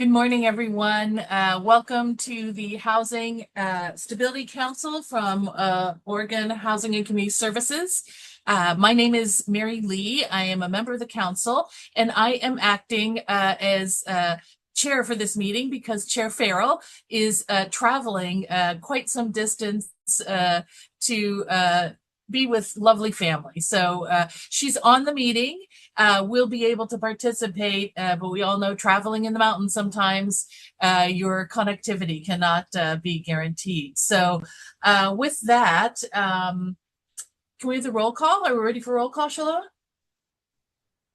Good morning, everyone. Welcome to the Housing Stability Council from Oregon Housing and Community Services. My name is Mary Lee. I am a member of the council, and I am acting as chair for this meeting because Chair Farrell is traveling quite some distance to be with lovely family. So she's on the meeting. We'll be able to participate, but we all know traveling in the mountains sometimes your connectivity cannot be guaranteed. So with that, can we have the roll call? Are we ready for roll call, Shalom?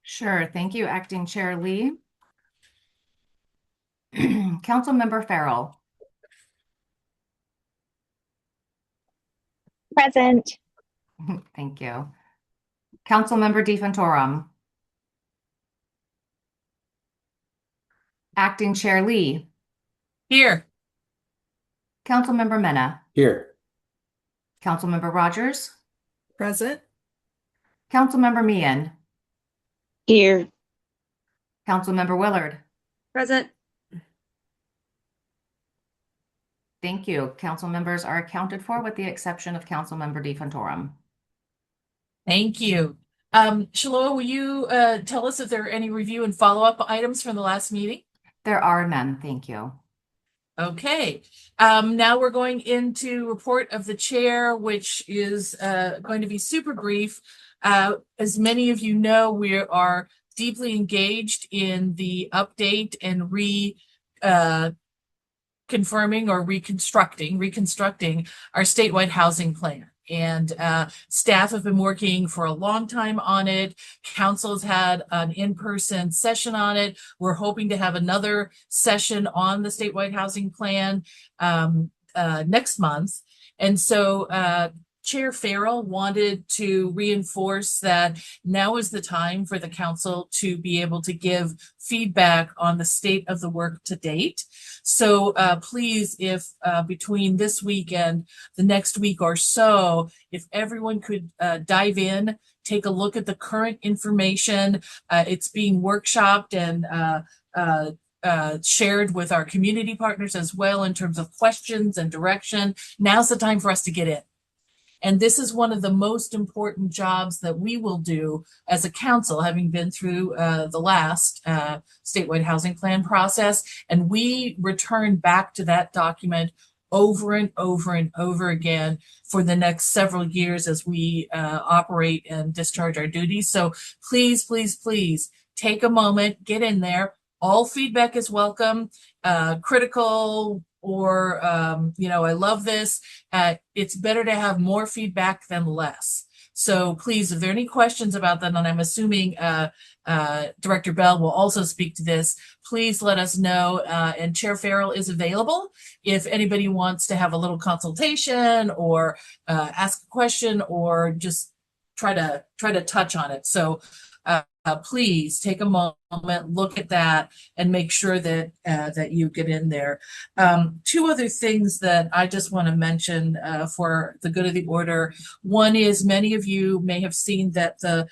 Sure. Thank you, Acting Chair Lee. Councilmember Farrell. Present. Thank you. Councilmember DeFantorum. Acting Chair Lee. Here. Councilmember Mena. Here. Councilmember Rogers. Present. Councilmember Meehan. Here. Councilmember Willard. Present. Thank you. Council members are accounted for with the exception of Councilmember DeFantorum. Thank you. Shalom, will you tell us if there are any review and follow-up items from the last meeting? There are none. Thank you. Okay, now we're going into report of the chair, which is going to be super brief. As many of you know, we are deeply engaged in the update and confirming or reconstructing our statewide housing plan. And staff have been working for a long time on it. Council's had an in-person session on it. We're hoping to have another session on the statewide housing plan next month. And so Chair Farrell wanted to reinforce that now is the time for the council to be able to give feedback on the state of the work to date. So please, if between this week and the next week or so, if everyone could dive in, take a look at the current information. It's being workshopped and shared with our community partners as well in terms of questions and direction. Now's the time for us to get in. And this is one of the most important jobs that we will do as a council, having been through the last statewide housing plan process. And we return back to that document over and over and over again for the next several years as we operate and discharge our duties. So please, please, please take a moment, get in there. All feedback is welcome, critical, or, I love this. It's better to have more feedback than less. So please, if there are any questions about that, and I'm assuming Director Bell will also speak to this, please let us know. And Chair Farrell is available if anybody wants to have a little consultation or ask a question or just try to touch on it. So please take a moment, look at that, and make sure that that you get in there. Two other things that I just want to mention for the good of the order. One is many of you may have seen that the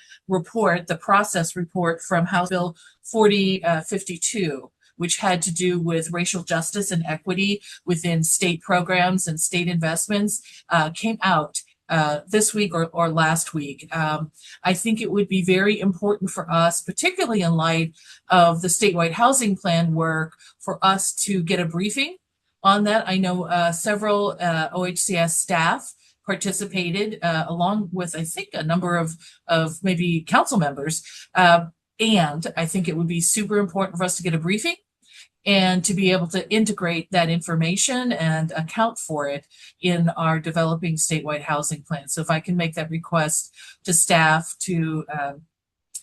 process report from House Bill 4052, which had to do with racial justice and equity within state programs and state investments, came out this week or last week. I think it would be very important for us, particularly in light of the statewide housing plan work, for us to get a briefing on that. I know several OHCS staff participated along with, I think, a number of maybe council members. And I think it would be super important for us to get a briefing and to be able to integrate that information and account for it in our developing statewide housing plan. So if I can make that request to staff to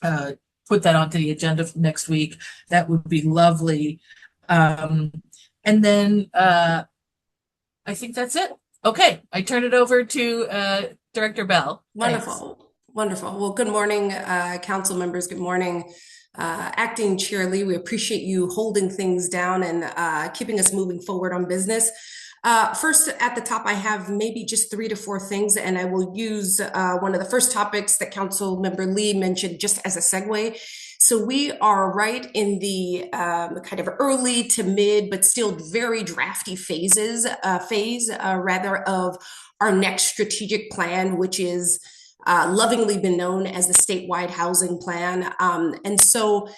put that onto the agenda for next week, that would be lovely. And then I think that's it. Okay, I turn it over to Director Bell. Wonderful. Thanks. Wonderful. Well, good morning, council members. Good morning. Acting Chair Lee, we appreciate you holding things down and keeping us moving forward on business. First, at the top, I have maybe just 3 to 4 things, and I will use one of the first topics that Council Member Lee mentioned just as a segue. So we are right in the kind of early to mid, but still very drafty phase rather of our next strategic plan, which is lovingly been known as the statewide housing plan. And so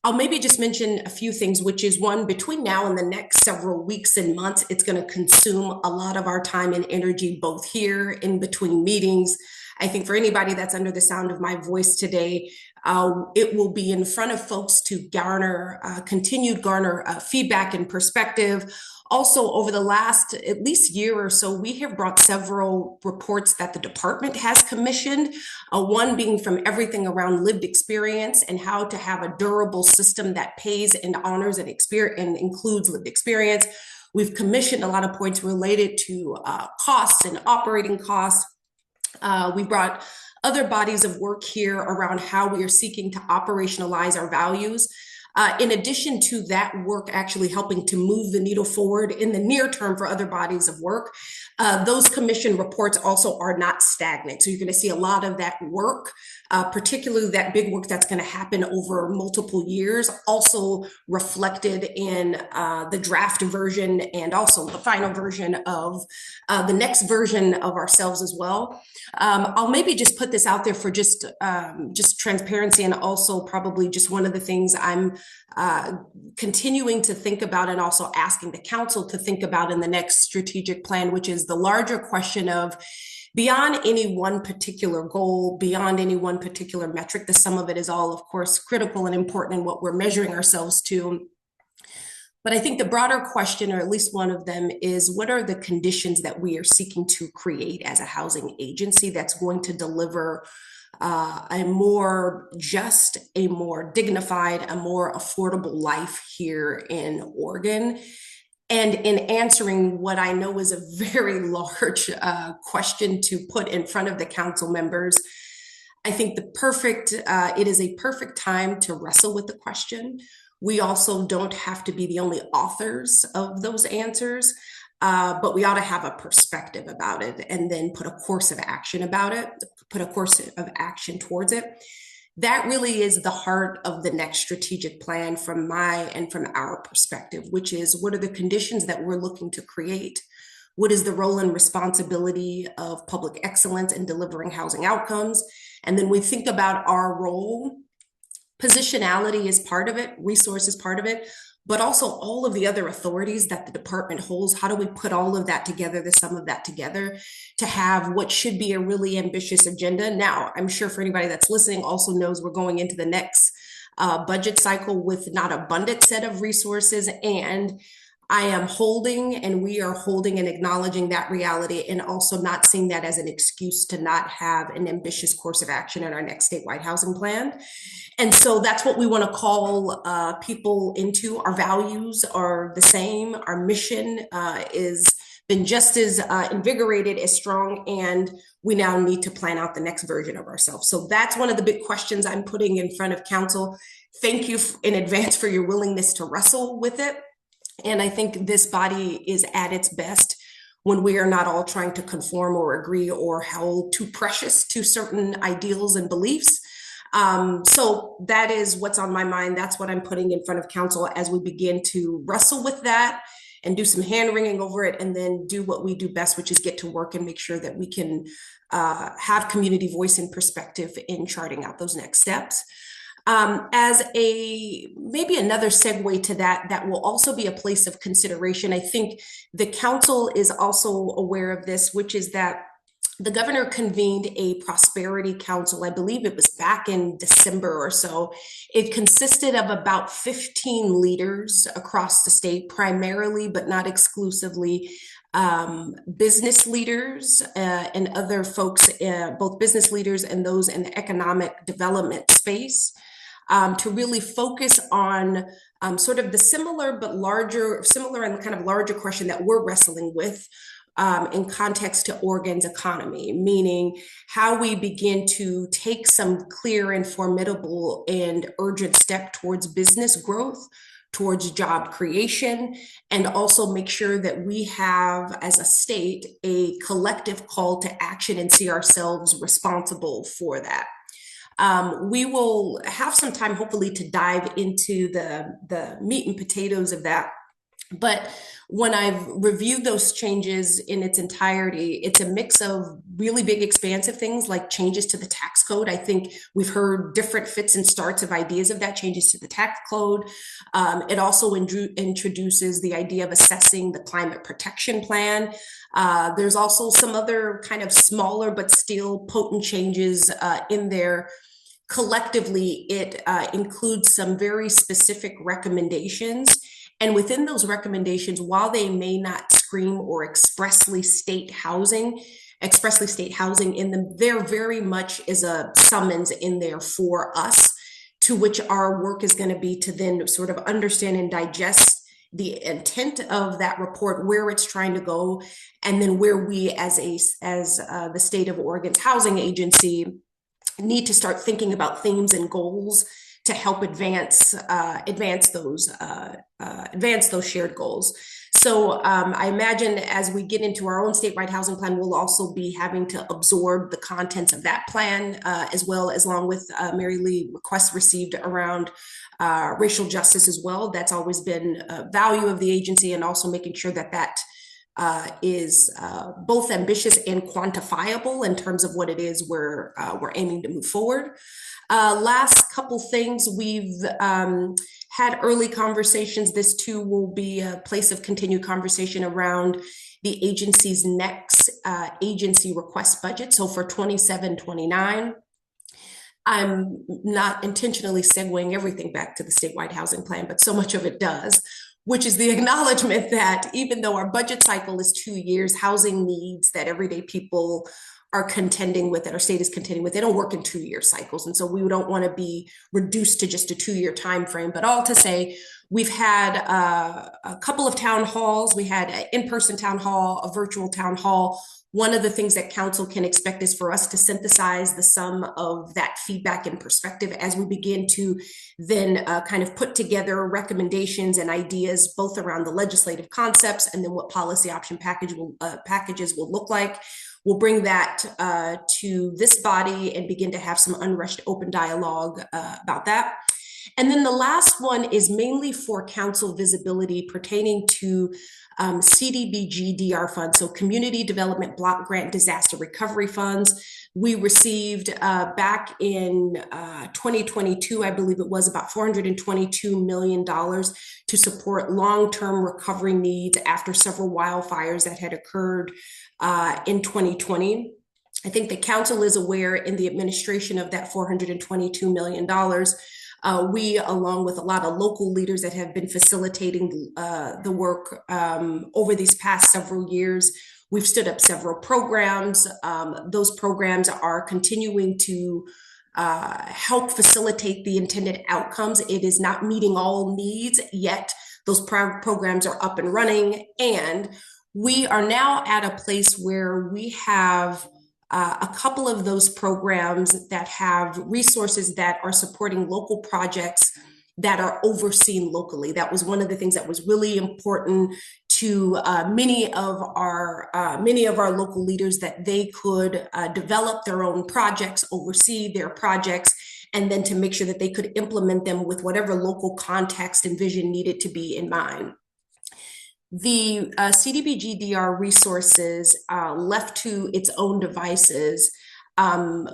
I'll maybe just mention a few things, which is one, between now and the next several weeks and months, it's going to consume a lot of our time and energy, both here in between meetings. I think for anybody that's under the sound of my voice today, it will be in front of folks to continued garner feedback and perspective. Also, over the last at least year or so, we have brought several reports that the department has commissioned, one being from everything around lived experience and how to have a durable system that pays and honors and includes lived experience. We've commissioned a lot of points related to costs and operating costs. We brought other bodies of work here around how we are seeking to operationalize our values. In addition to that work actually helping to move the needle forward in the near term for other bodies of work, those commission reports also are not stagnant. So you're going to see a lot of that work, particularly that big work that's going to happen over multiple years, also reflected in the draft version and also the final version of the next version of ourselves as well. I'll maybe just put this out there for just transparency, and also probably just one of the things I'm continuing to think about and also asking the council to think about in the next strategic plan, which is the larger question of beyond any one particular goal, beyond any one particular metric. The sum of it is all, of course, critical and important in what we're measuring ourselves to. But I think the broader question, or at least one of them, is what are the conditions that we are seeking to create as a housing agency that's going to deliver a more just, a more dignified, a more affordable life here in Oregon? And in answering what I know is a very large question to put in front of the council members, I think it is a perfect time to wrestle with the question. We also don't have to be the only authors of those answers, but we ought to have a perspective about it and then put a course of action towards it. That really is the heart of the next strategic plan from our perspective, which is what are the conditions that we're looking to create? What is the role and responsibility of public excellence in delivering housing outcomes? And then we think about our role. Positionality is part of it, resource is part of it, but also all of the other authorities that the department holds. How do we put all of that together, the sum of that together, to have what should be a really ambitious agenda? Now, I'm sure for anybody that's listening also knows we're going into the next budget cycle with not an abundant set of resources, and I am holding, and we are holding and acknowledging that reality, and also not seeing that as an excuse to not have an ambitious course of action in our next statewide housing plan. And so that's what we want to call people into. Our values are the same. Our mission is been just as invigorated, as strong, and we now need to plan out the next version of ourselves. So that's one of the big questions I'm putting in front of council. Thank you in advance for your willingness to wrestle with it. And I think this body is at its best when we are not all trying to conform or agree or hold too precious to certain ideals and beliefs. So that is what's on my mind. That's what I'm putting in front of council as we begin to wrestle with that and do some hand wringing over it, and then do what we do best, which is get to work and make sure that we can have community voice and perspective in charting out those next steps. As maybe another segue to that will also be a place of consideration. I think the council is also aware of this, which is that the governor convened a prosperity council. I believe it was back in December or so. It consisted of about 15 leaders across the state, primarily, but not exclusively, business leaders and other folks, both business leaders and those in the economic development space, to really focus on sort of the similar and kind of larger question that we're wrestling with in context to Oregon's economy, meaning how we begin to take some clear and formidable and urgent step towards business growth, towards job creation, and also make sure that we have, as a state, a collective call to action and see ourselves responsible for that. We will have some time, hopefully, to dive into the meat and potatoes of that. But when I've reviewed those changes in its entirety, it's a mix of really big, expansive things like changes to the tax code. I think we've heard different fits and starts of ideas of that, changes to the tax code. It also introduces the idea of assessing the climate protection plan. There's also some other kind of smaller but still potent changes in there. Collectively, it includes some very specific recommendations. And within those recommendations, while they may not scream or expressly state housing in them, there very much is a summons in there for us, to which our work is going to be to then sort of understand and digest the intent of that report, where it's trying to go, and then where we as the state of Oregon's housing agency need to start thinking about themes and goals to help advance those shared goals. So I imagine as we get into our own statewide housing plan, we'll also be having to absorb the contents of that plan, as well as along with Mary Lee requests received around racial justice as well. That's always been a value of the agency, and also making sure that is both ambitious and quantifiable in terms of what it is we're aiming to move forward. Last couple things, we've had early conversations. This too will be a place of continued conversation around the agency's next agency request budget. So for 27-29, I'm not intentionally segueing everything back to the statewide housing plan, but so much of it does, which is the acknowledgement that even though our budget cycle is 2 years, housing needs that everyday people are contending with, that our state is contending with, they don't work in 2-year cycles. And so we don't want to be reduced to just a 2-year time frame. But all to say, we've had a couple of town halls. We had an in-person town hall, a virtual town hall. One of the things that council can expect is for us to synthesize the sum of that feedback and perspective as we begin to then kind of put together recommendations and ideas, both around the legislative concepts and then what policy option packages will look like. We'll bring that to this body and begin to have some unrushed open dialogue about that. And then the last one is mainly for council visibility pertaining to CDBG-DR funds, so Community Development Block Grant Disaster Recovery Funds. We received back in 2022, I believe it was, about $422 million to support long-term recovery needs after several wildfires that had occurred in 2020. I think the council is aware in the administration of that $422 million. We, along with a lot of local leaders that have been facilitating the work over these past several years, we've stood up several programs. Those programs are continuing to help facilitate the intended outcomes. It is not meeting all needs yet. Those programs are up and running, and we are now at a place where we have a couple of those programs that have resources that are supporting local projects that are overseen locally. That was one of the things that was really important to many of our local leaders, that they could develop their own projects, oversee their projects, and then to make sure that they could implement them with whatever local context and vision needed to be in mind. The CDBG-DR resources left to its own devices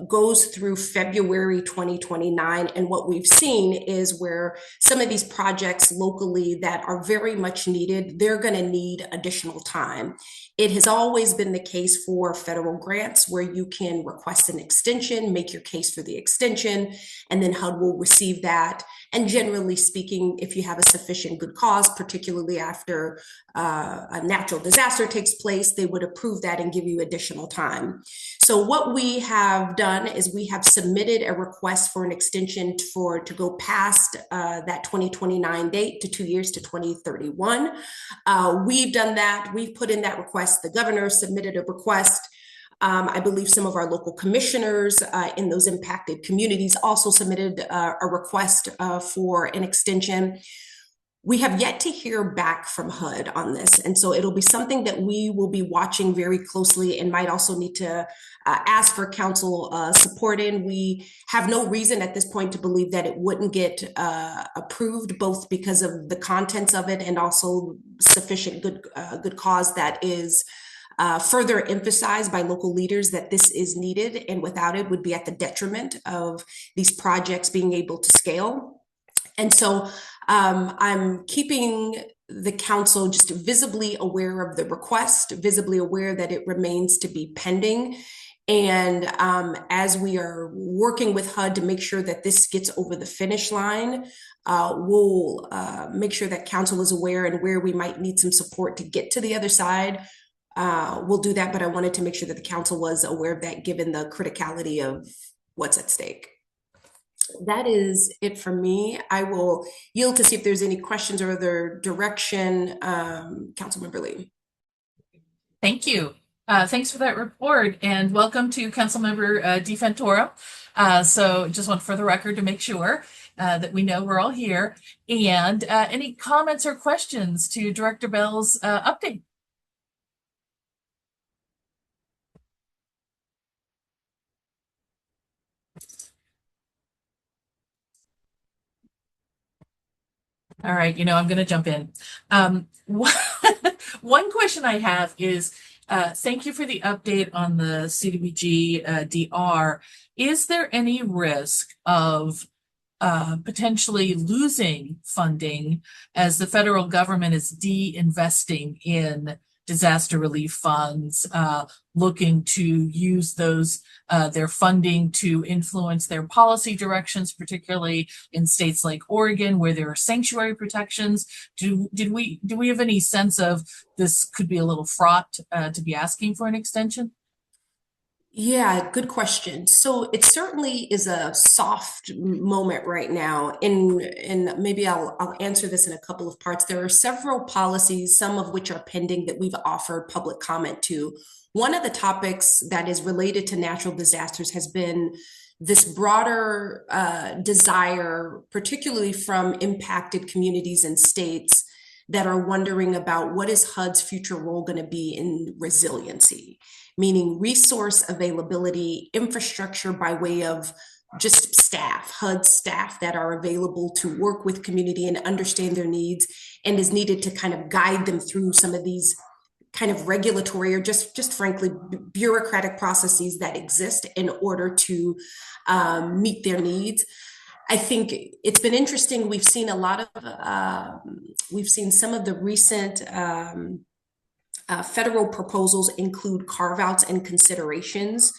goes through February 2029. And what we've seen is where some of these projects locally that are very much needed, they're going to need additional time. It has always been the case for federal grants where you can request an extension, make your case for the extension, and then HUD will receive that. And generally speaking, if you have a sufficient good cause, particularly after a natural disaster takes place, they would approve that and give you additional time. So what we have done is we have submitted a request for an extension to go past that 2029 date to 2 years to 2031. We've done that. We've put in that request. The governor submitted a request. I believe some of our local commissioners in those impacted communities also submitted a request for an extension. We have yet to hear back from HUD on this. And so it'll be something that we will be watching very closely and might also need to ask for council support in. We have no reason at this point to believe that it wouldn't get approved, both because of the contents of it and also sufficient good cause that is further emphasized by local leaders that this is needed, and without it would be at the detriment of these projects being able to scale. And so I'm keeping the council just visibly aware of the request, visibly aware that it remains to be pending. And as we are working with HUD to make sure that this gets over the finish line, we'll make sure that council is aware and where we might need some support to get to the other side. We'll do that, but I wanted to make sure that the council was aware of that given the criticality of what's at stake. That is it for me. I will yield to see if there's any questions or other direction. Councilmember Lee. Thank you. Thanks for that report, and welcome to Councilmember DeFantoro. So just want for the record to make sure that we know we're all here. And any comments or questions to Director Bell's update? All right, I'm going to jump in. One question I have is, thank you for the update on the CDBG DR. Is there any risk of potentially losing funding as the federal government is de-investing in disaster relief funds, looking to use those their funding to influence their policy directions, particularly in states like Oregon, where there are sanctuary protections? Do we have any sense of this could be a little fraught to be asking for an extension? Yeah, good question. So it certainly is a soft moment right now. And maybe I'll answer this in a couple of parts. There are several policies, some of which are pending, that we've offered public comment to. One of the topics that is related to natural disasters has been this broader desire, particularly from impacted communities and states that are wondering about what is HUD's future role going to be in resiliency, meaning resource availability, infrastructure by way of just staff, HUD staff that are available to work with community and understand their needs, and is needed to kind of guide them through some of these kind of regulatory or just frankly bureaucratic processes that exist in order to meet their needs. I think it's been interesting. We've seen a lot of, we've seen some of the recent federal proposals include carve-outs and considerations.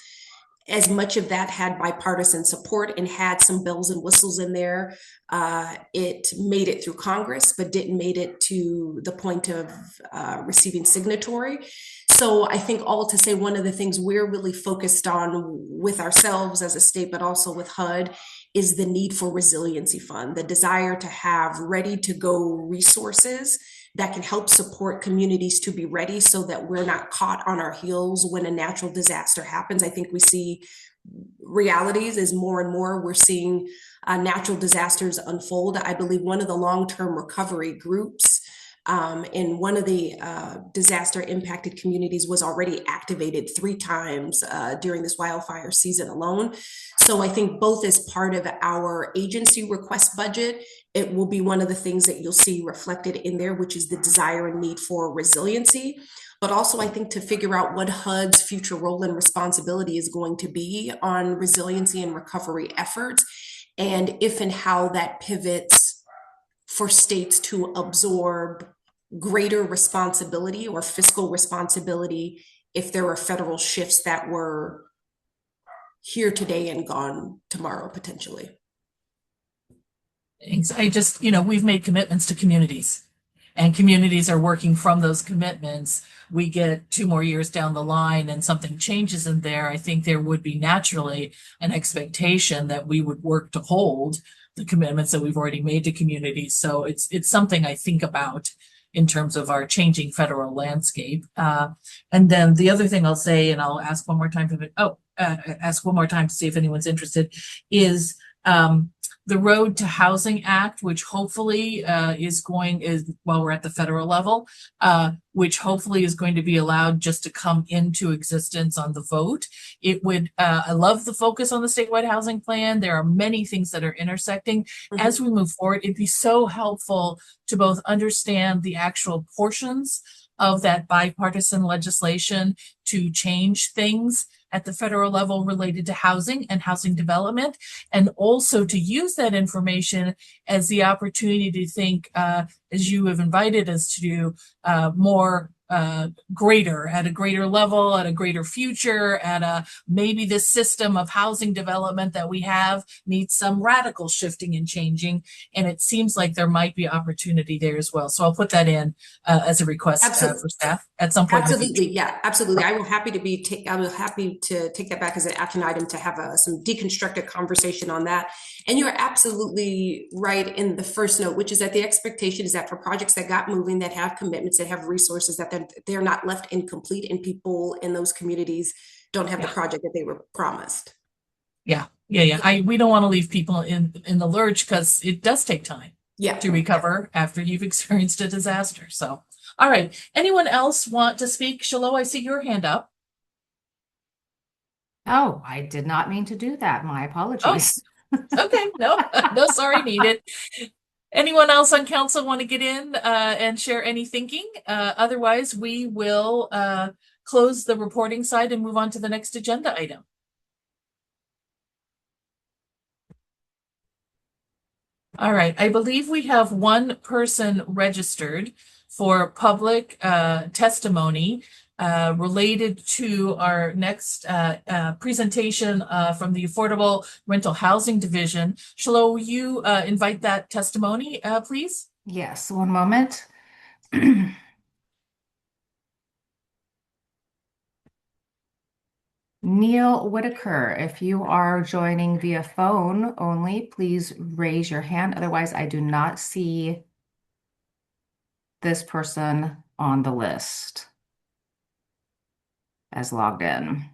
As much of that had bipartisan support and had some bells and whistles in there, it made it through Congress, but didn't make it to the point of receiving signatory. So I think all to say, one of the things we're really focused on with ourselves as a state, but also with HUD, is the need for resiliency fund, the desire to have ready to go resources that can help support communities to be ready so that we're not caught on our heels when a natural disaster happens. I think we see realities as more and more we're seeing natural disasters unfold. I believe one of the long-term recovery groups in one of the disaster impacted communities was already activated 3 times during this wildfire season alone. So I think both as part of our agency request budget, it will be one of the things that you'll see reflected in there, which is the desire and need for resiliency. But also I think to figure out what HUD's future role and responsibility is going to be on resiliency and recovery efforts, and if and how that pivots for states to absorb greater responsibility or fiscal responsibility if there are federal shifts that were here today and gone tomorrow, potentially. I just, we've made commitments to communities, and communities are working from those commitments. We get 2 more years down the line and something changes in there. I think there would be naturally an expectation that we would work to hold the commitments that we've already made to communities. So it's something I think about in terms of our changing federal landscape. And then the other thing I'll say, and I'll ask one more time ask one more time to see if anyone's interested, is the Road to Housing Act, which hopefully while we're at the federal level, which hopefully is going to be allowed just to come into existence on the vote. It would, I love the focus on the statewide housing plan. There are many things that are intersecting. As we move forward, it'd be so helpful to both understand the actual portions of that bipartisan legislation to change things at the federal level related to housing and housing development, and also to use that information as the opportunity to think, as you have invited us to do, more at a greater level, at a greater future, maybe this system of housing development that we have needs some radical shifting and changing. And it seems like there might be opportunity there as well. So I'll put that in as a request for staff at some point. Absolutely. Yeah, absolutely. I will happy to take that back as an action item to have some deconstructed conversation on that. And you're absolutely right in the first note, which is that the expectation is that for projects that got moving, that have commitments, that have resources, that they're not left incomplete, and people in those communities don't have the project that they were promised. Yeah. We don't want to leave people in the lurch, because it does take time to recover after you've experienced a disaster. So, all right. Anyone else want to speak? Shiloh, I see your hand up. Oh, I did not mean to do that. My apologies. Okay, no sorry needed. Anyone else on council want to get in and share any thinking? Otherwise, we will close the reporting side and move on to the next agenda item. All right, I believe we have one person registered for public testimony related to our next presentation from the Affordable Rental Housing Division. Shiloh, will you invite that testimony, please? Yes, one moment. Neil Whitaker, if you are joining via phone only, please raise your hand. Otherwise, I do not see this person on the list as logged in.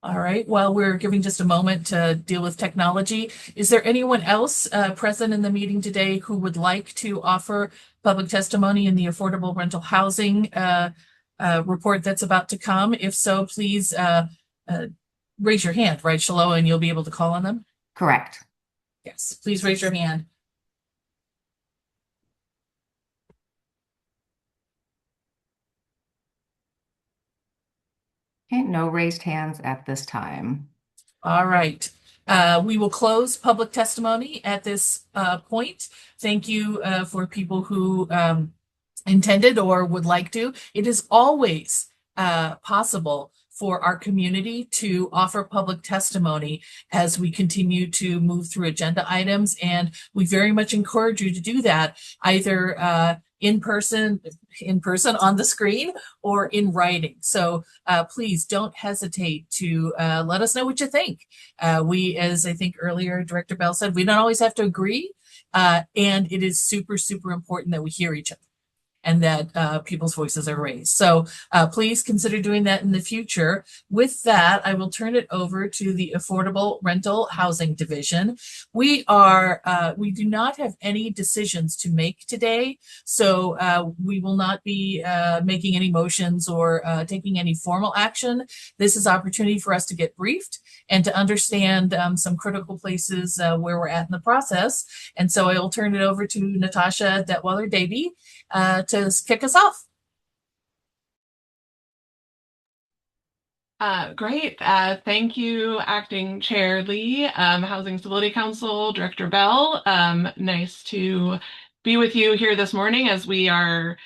All right, while we're giving just a moment to deal with technology, is there anyone else present in the meeting today who would like to offer public testimony in the affordable rental housing report that's about to come? If so, please raise your hand, right, Shiloh, and you'll be able to call on them? Correct. Yes, please raise your hand. Okay, no raised hands at this time. All right. We will close public testimony at this point. Thank you for people who intended or would like to. It is always possible for our community to offer public testimony as we continue to move through agenda items. And we very much encourage you to do that either in person on the screen or in writing. So please don't hesitate to let us know what you think. We, as I think earlier Director Bell said, we don't always have to agree. And it is super, super important that we hear each other and that people's voices are raised. So please consider doing that in the future. With that, I will turn it over to the Affordable Rental Housing Division. We do not have any decisions to make today, so we will not be making any motions or taking any formal action. This is opportunity for us to get briefed and to understand some critical places where we're at in the process. And so I will turn it over to Natasha Detweiler-Davy to kick us off. Great. Thank you, Acting Chair Lee, Housing Stability Council, Director Bell. Nice to be with you here this morning as we are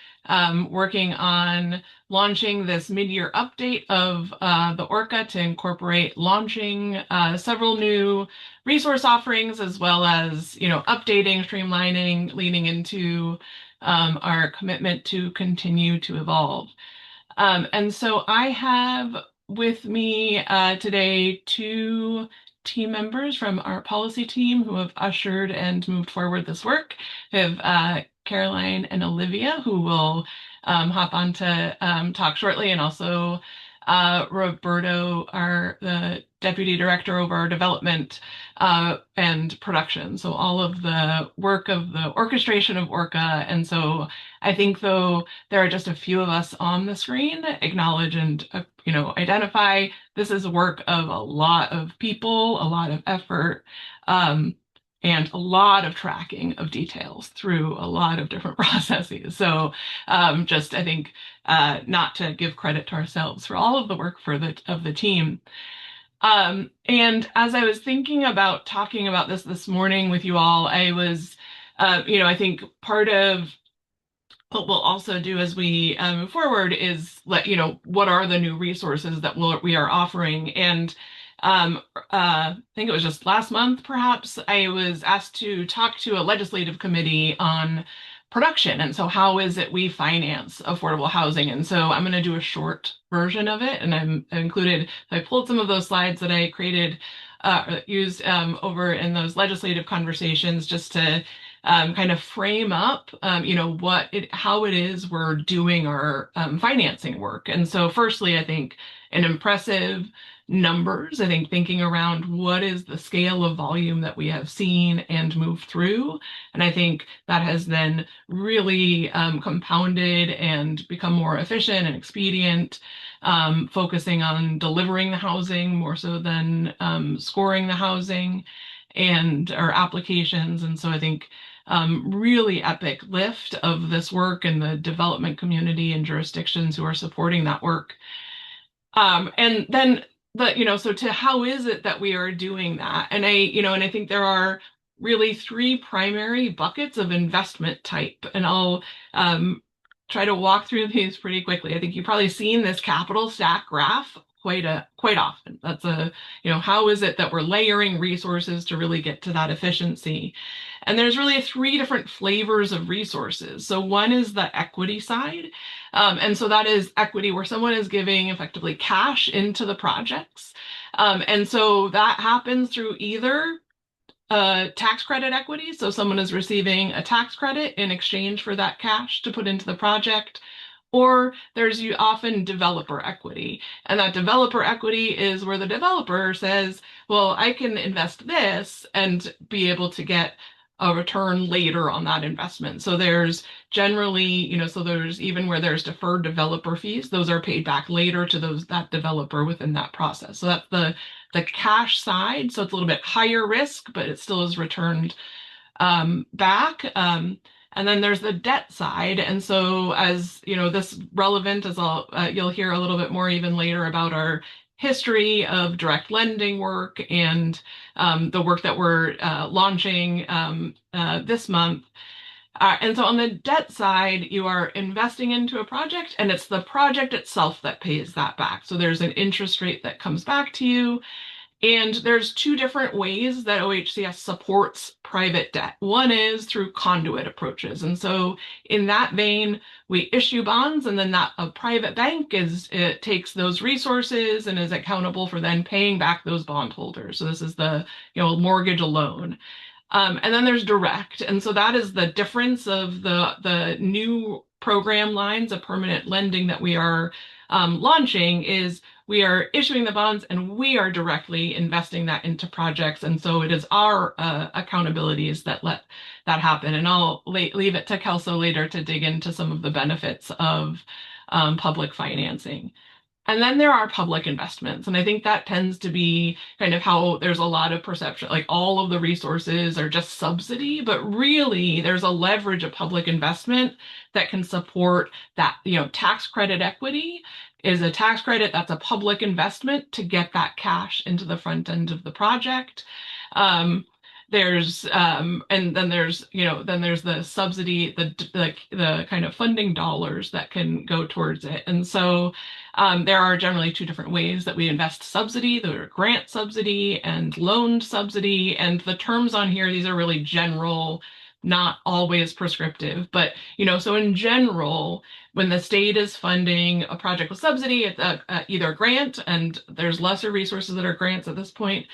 working on launching this mid-year update of the ORCA to incorporate launching several new resource offerings, as well as, updating, streamlining, leaning into our commitment to continue to evolve. And so I have with me today two team members from our policy team who have ushered and moved forward this work. We have Caroline and Olivia, who will hop on to talk shortly, and also Roberto, the deputy director over our development and production. So all of the work of the orchestration of Orca. And so I think though there are just a few of us on the screen, acknowledge and identify this is work of a lot of people, a lot of effort. And a lot of tracking of details through a lot of different processes. So just, I think, not to give credit to ourselves for all of the work of the team. And as I was thinking about talking about this morning with you all, I was, I think part of what we'll also do as we move forward is what are the new resources that we are offering. And I think it was just last month, perhaps, I was asked to talk to a legislative committee on production. And so how is it we finance affordable housing? And so I'm going to do a short version of it. And I pulled some of those slides that I created, used over in those legislative conversations just to kind of frame up, how it is we're doing our financing work. And so firstly, I think an impressive numbers, I think thinking around what is the scale of volume that we have seen and moved through. And I think that has then really compounded and become more efficient and expedient, focusing on delivering the housing more so than scoring the housing and our applications. And so I think really epic lift of this work and the development community and jurisdictions who are supporting that work. And then so to how is it that we are doing that? And I think there are really three primary buckets of investment type, and I'll try to walk through these pretty quickly. I think you've probably seen this capital stack graph quite often. That's how is it that we're layering resources to really get to that efficiency? And there's really three different flavors of resources. So one is the equity side. And so that is equity where someone is giving effectively cash into the projects. And so that happens through either tax credit equity. So someone is receiving a tax credit in exchange for that cash to put into the project. Or there's often developer equity. And that developer equity is where the developer says, well, I can invest this and be able to get a return later on that investment. So there's generally, so there's even where there's deferred developer fees, those are paid back later to that developer within that process. So that's the cash side. So it's a little bit higher risk, but it still is returned back. And then there's the debt side. And so as this relevant as you'll hear a little bit more even later about our history of direct lending work and the work that we're launching this month. And so on the debt side, you are investing into a project and it's the project itself that pays that back. So there's an interest rate that comes back to you. And there's two different ways that OHCS supports private debt. One is through conduit approaches. And so in that vein, we issue bonds, and then a private bank takes those resources and is accountable for then paying back those bondholders. So this is the mortgage loan. And then there's direct. And so that is the difference of the new program lines of permanent lending that we are launching is we are issuing the bonds and we are directly investing that into projects. And so it is our accountabilities that let that happen. And I'll leave it to Kelso later to dig into some of the benefits of public financing. And then there are public investments. And I think that tends to be kind of how there's a lot of perception, like all of the resources are just subsidy, but really there's a leverage of public investment that can support that, tax credit equity is a tax credit that's a public investment to get that cash into the front end of the project. There's and then there's the subsidy, the kind of funding dollars that can go towards it. And so there are generally two different ways that we invest subsidy. There are grant subsidy and loan subsidy, and the terms on here, these are really general, not always prescriptive, but so in general, when the state is funding a project with subsidy, it's either a grant, and there's lesser resources that are grants at this point,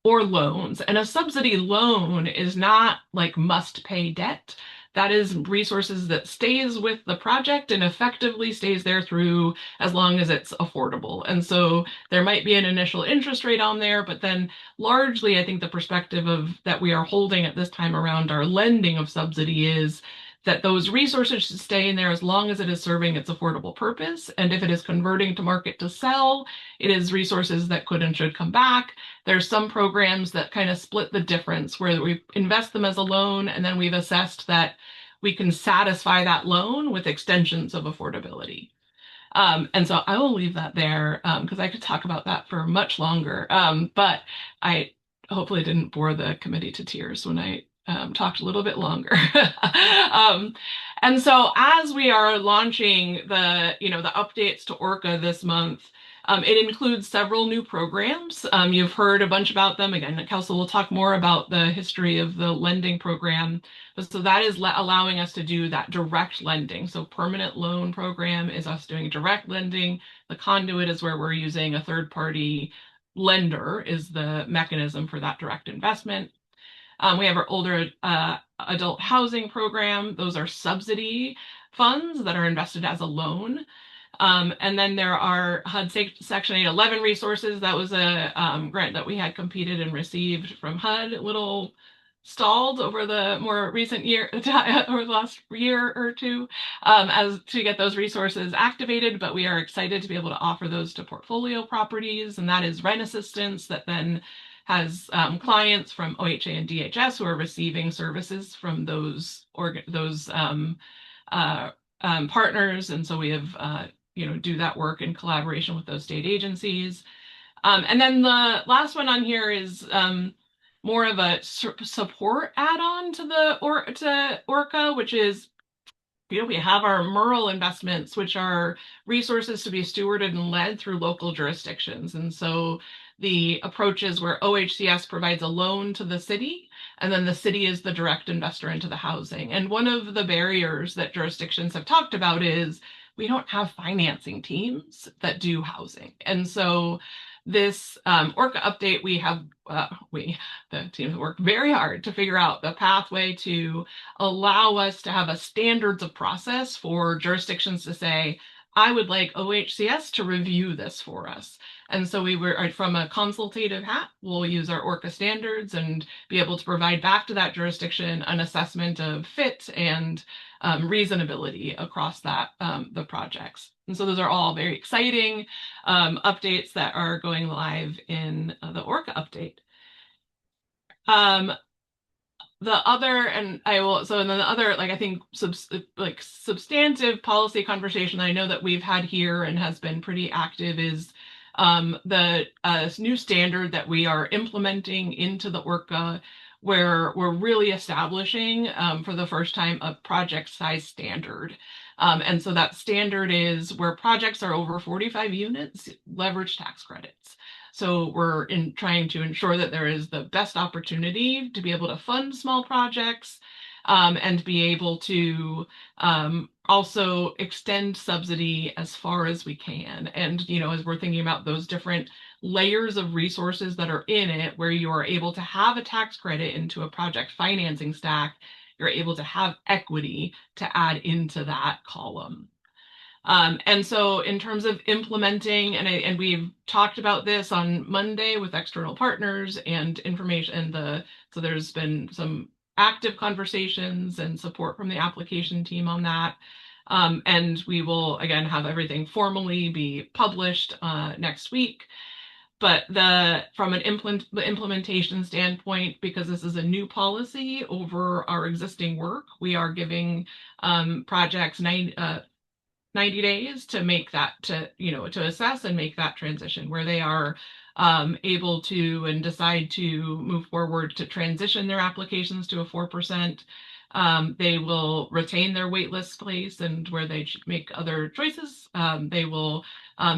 or loans. And a subsidy loan is not like must pay debt. that is resources that stays with the project and effectively stays there through as long as it's affordable. And so there might be an initial interest rate on there, but then largely I think the perspective of that we are holding at this time around our lending of subsidy is that those resources should stay in there as long as it is serving its affordable purpose. And if it is converting to market to sell, it is resources that could and should come back. There's some programs that kind of split the difference where we invest them as a loan, and then we've assessed that we can satisfy that loan with extensions of affordability. And so I will leave that there because I could talk about that for much longer. But I hopefully didn't bore the committee to tears when I talked a little bit longer. And so as we are launching the updates to ORCA this month, it includes several new programs. You've heard a bunch about them. Again, Council will talk more about the history of the lending program. But so that is allowing us to do that direct lending. So permanent loan program is us doing direct lending. The conduit is where we're using a third party lender is the mechanism for that direct investment. We have our older adult housing program. Those are subsidy funds that are invested as a loan. And then there are HUD Section 811 resources. That was a grant that we had competed and received from HUD. A little stalled over the more recent year, or the last year or two, as to get those resources activated. But we are excited to be able to offer those to portfolio properties, and that is rent assistance that then has clients from OHA and DHS who are receiving services from those partners, and so we have do that work in collaboration with those state agencies. And then the last one on here is more of a support add-on to ORCA, which is we have our MURL investments, which are resources to be stewarded and led through local jurisdictions. And so the approach is where OHCS provides a loan to the city, and then the city is the direct investor into the housing. And one of the barriers that jurisdictions have talked about is we don't have financing teams that do housing. And so this ORCA update, the team have worked very hard to figure out the pathway to allow us to have a standards of process for jurisdictions to say, I would like OHCS to review this for us. And so we were from a consultative hat, we'll use our ORCA standards and be able to provide back to that jurisdiction an assessment of fit and reasonability across the projects. And so those are all very exciting updates that are going live in the ORCA update. Substantive policy conversation I know that we've had here and has been pretty active is the new standard that we are implementing into the ORCA, where we're really establishing for the first time a project size standard. And so that standard is where projects are over 45 units, leverage tax credits. So we're trying to ensure that there is the best opportunity to be able to fund small projects and be able to also extend subsidy as far as we can. And, as we're thinking about those different layers of resources that are in it, where you are able to have a tax credit into a project financing stack, you're able to have equity to add into that column. And so in terms of implementing, and we've talked about this on Monday with external partners and information, so there's been some active conversations and support from the application team on that. And we will, again, have everything formally be published next week. But from an implementation standpoint, because this is a new policy over our existing work, we are giving projects 90 days to make that, to assess and make that transition, where they are able to and decide to move forward to transition their applications to a 4%. They will retain their waitlist place, and where they make other choices, they will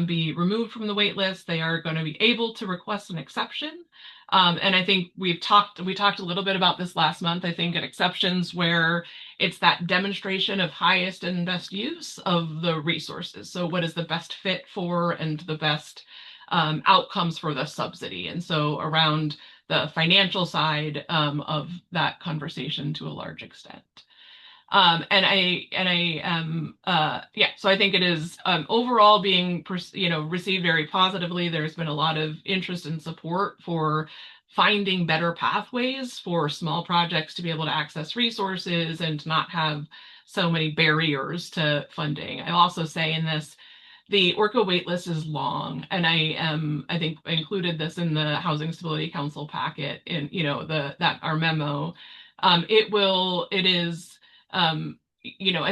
be removed from the waitlist. They are going to be able to request an exception. And I think we talked a little bit about this last month. I think at exceptions where it's that demonstration of highest and best use of the resources. So what is the best fit for and the best outcomes for the subsidy? And so around the financial side of that conversation to a large extent. So I think it is overall being received very positively. There's been a lot of interest and support for finding better pathways for small projects to be able to access resources and not have so many barriers to funding. I'll also say in this, the ORCA waitlist is long, and I think I included this in the Housing Stability Council packet in our memo. I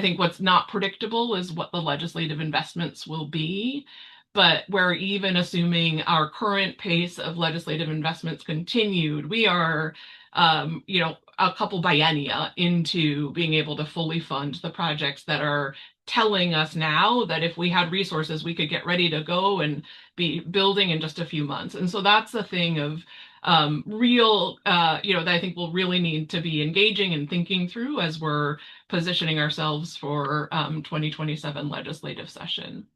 think what's not predictable is what the legislative investments will be. But we're even assuming our current pace of legislative investments continued, we are, a couple biennia into being able to fully fund the projects that are telling us now that if we had resources, we could get ready to go and be building in just a few months. And so that's the thing of that I think we'll really need to be engaging and thinking through as we're positioning ourselves for 2027 legislative session.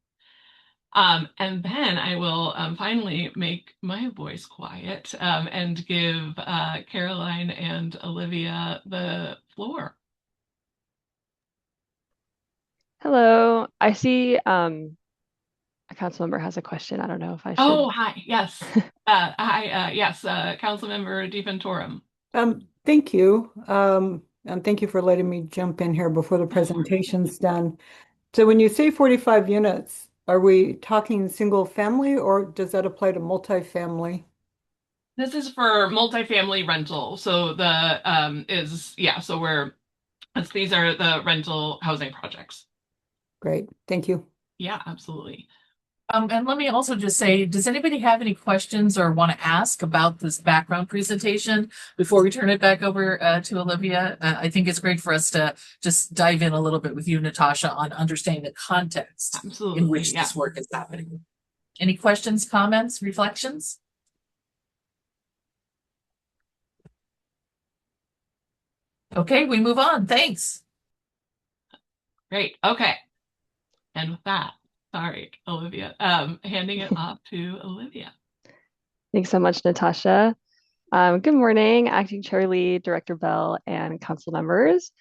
And then I will finally make my voice quiet and give Caroline and Olivia the floor. Hello, I see a council member has a question. I don't know if I should. Oh, hi. Yes. Yes, Councilmember DiVentorum. Thank you. And thank you for letting me jump in here before the presentation's done. So when you say 45 units, are we talking single family or does that apply to multifamily? This is for multifamily rental. So these are the rental housing projects. Great, thank you. Yeah, absolutely. And let me also just say, does anybody have any questions or want to ask about this background presentation before we turn it back over to Olivia? I think it's great for us to just dive in a little bit with you, Natasha, on understanding the context Absolutely, in which this work is happening. Any questions, comments, reflections? Okay, we move on. Thanks. Great. Okay. And with that, sorry, Olivia, handing it off to Olivia. Thanks so much, Natasha. Good morning, Acting Chair Lee, Director Bell, and council members.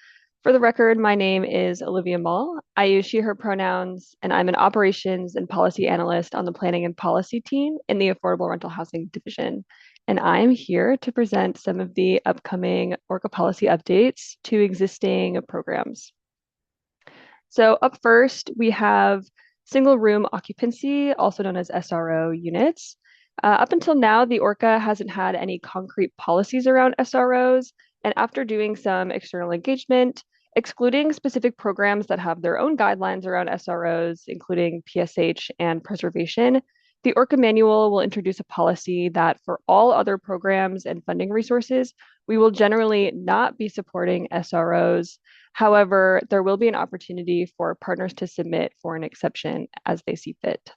For the record, my name is Olivia Mull. I use she, her pronouns, and I'm an operations and policy analyst on the planning and policy team in the Affordable Rental Housing Division. And I am here to present some of the upcoming ORCA policy updates to existing programs. So up first, we have single room occupancy, also known as SRO units. Up until now, the ORCA hasn't had any concrete policies around SROs, and after doing some external engagement, excluding specific programs that have their own guidelines around SROs, including PSH and preservation, the ORCA manual will introduce a policy that for all other programs and funding resources, we will generally not be supporting SROs. However, there will be an opportunity for partners to submit for an exception as they see fit.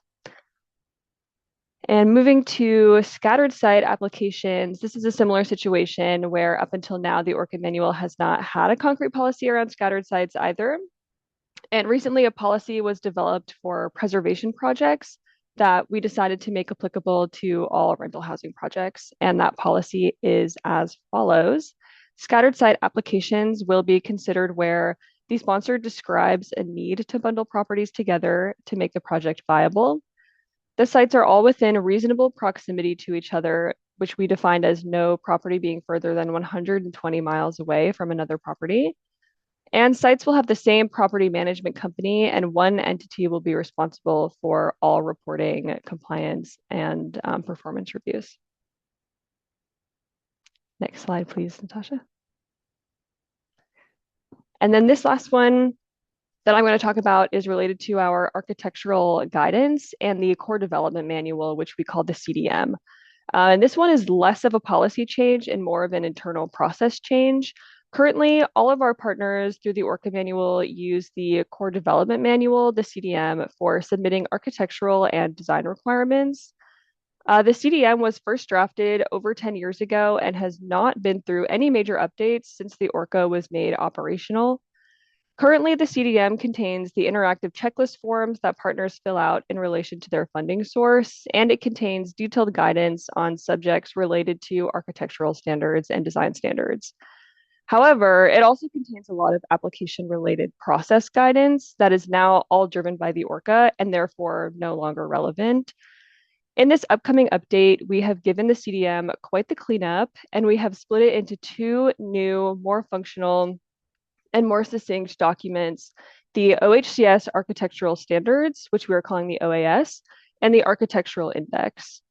And moving to scattered site applications, this is a similar situation where up until now, the ORCA manual has not had a concrete policy around scattered sites either. And recently a policy was developed for preservation projects that we decided to make applicable to all rental housing projects. And that policy is as follows. Scattered site applications will be considered where the sponsor describes a need to bundle properties together to make the project viable. The sites are all within reasonable proximity to each other, which we defined as no property being further than 120 miles away from another property. And sites will have the same property management company, and one entity will be responsible for all reporting, compliance, and performance reviews. Next slide, please, Natasha. And then this last one that I'm going to talk about is related to our architectural guidance and the core development manual, which we call the CDM. And this one is less of a policy change and more of an internal process change. Currently, all of our partners through the ORCA manual use the core development manual, the CDM, for submitting architectural and design requirements. The CDM was first drafted over 10 years ago and has not been through any major updates since the ORCA was made operational. Currently, the CDM contains the interactive checklist forms that partners fill out in relation to their funding source, and it contains detailed guidance on subjects related to architectural standards and design standards. However, it also contains a lot of application-related process guidance that is now all driven by the ORCA and therefore no longer relevant. In this upcoming update, we have given the CDM quite the cleanup, and we have split it into two new, more functional and more succinct documents: the OHCS Architectural Standards, which we are calling the OAS, and the Architectural Index.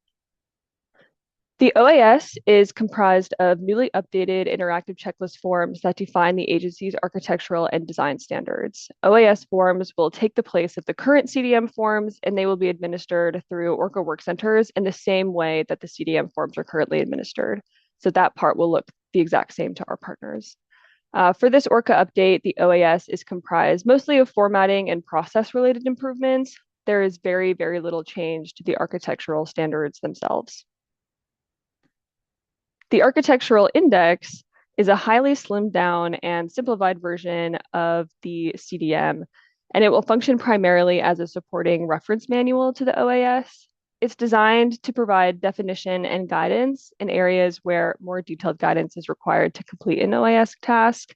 The OAS is comprised of newly updated interactive checklist forms that define the agency's architectural and design standards. OAS forms will take the place of the current CDM forms, and they will be administered through ORCA work centers in the same way that the CDM forms are currently administered. So that part will look the exact same to our partners. For this ORCA update, the OAS is comprised mostly of formatting and process-related improvements. There is very, very little change to the architectural standards themselves. The Architectural Index is a highly slimmed down and simplified version of the CDM, and it will function primarily as a supporting reference manual to the OAS. It's designed to provide definition and guidance in areas where more detailed guidance is required to complete an OAS task.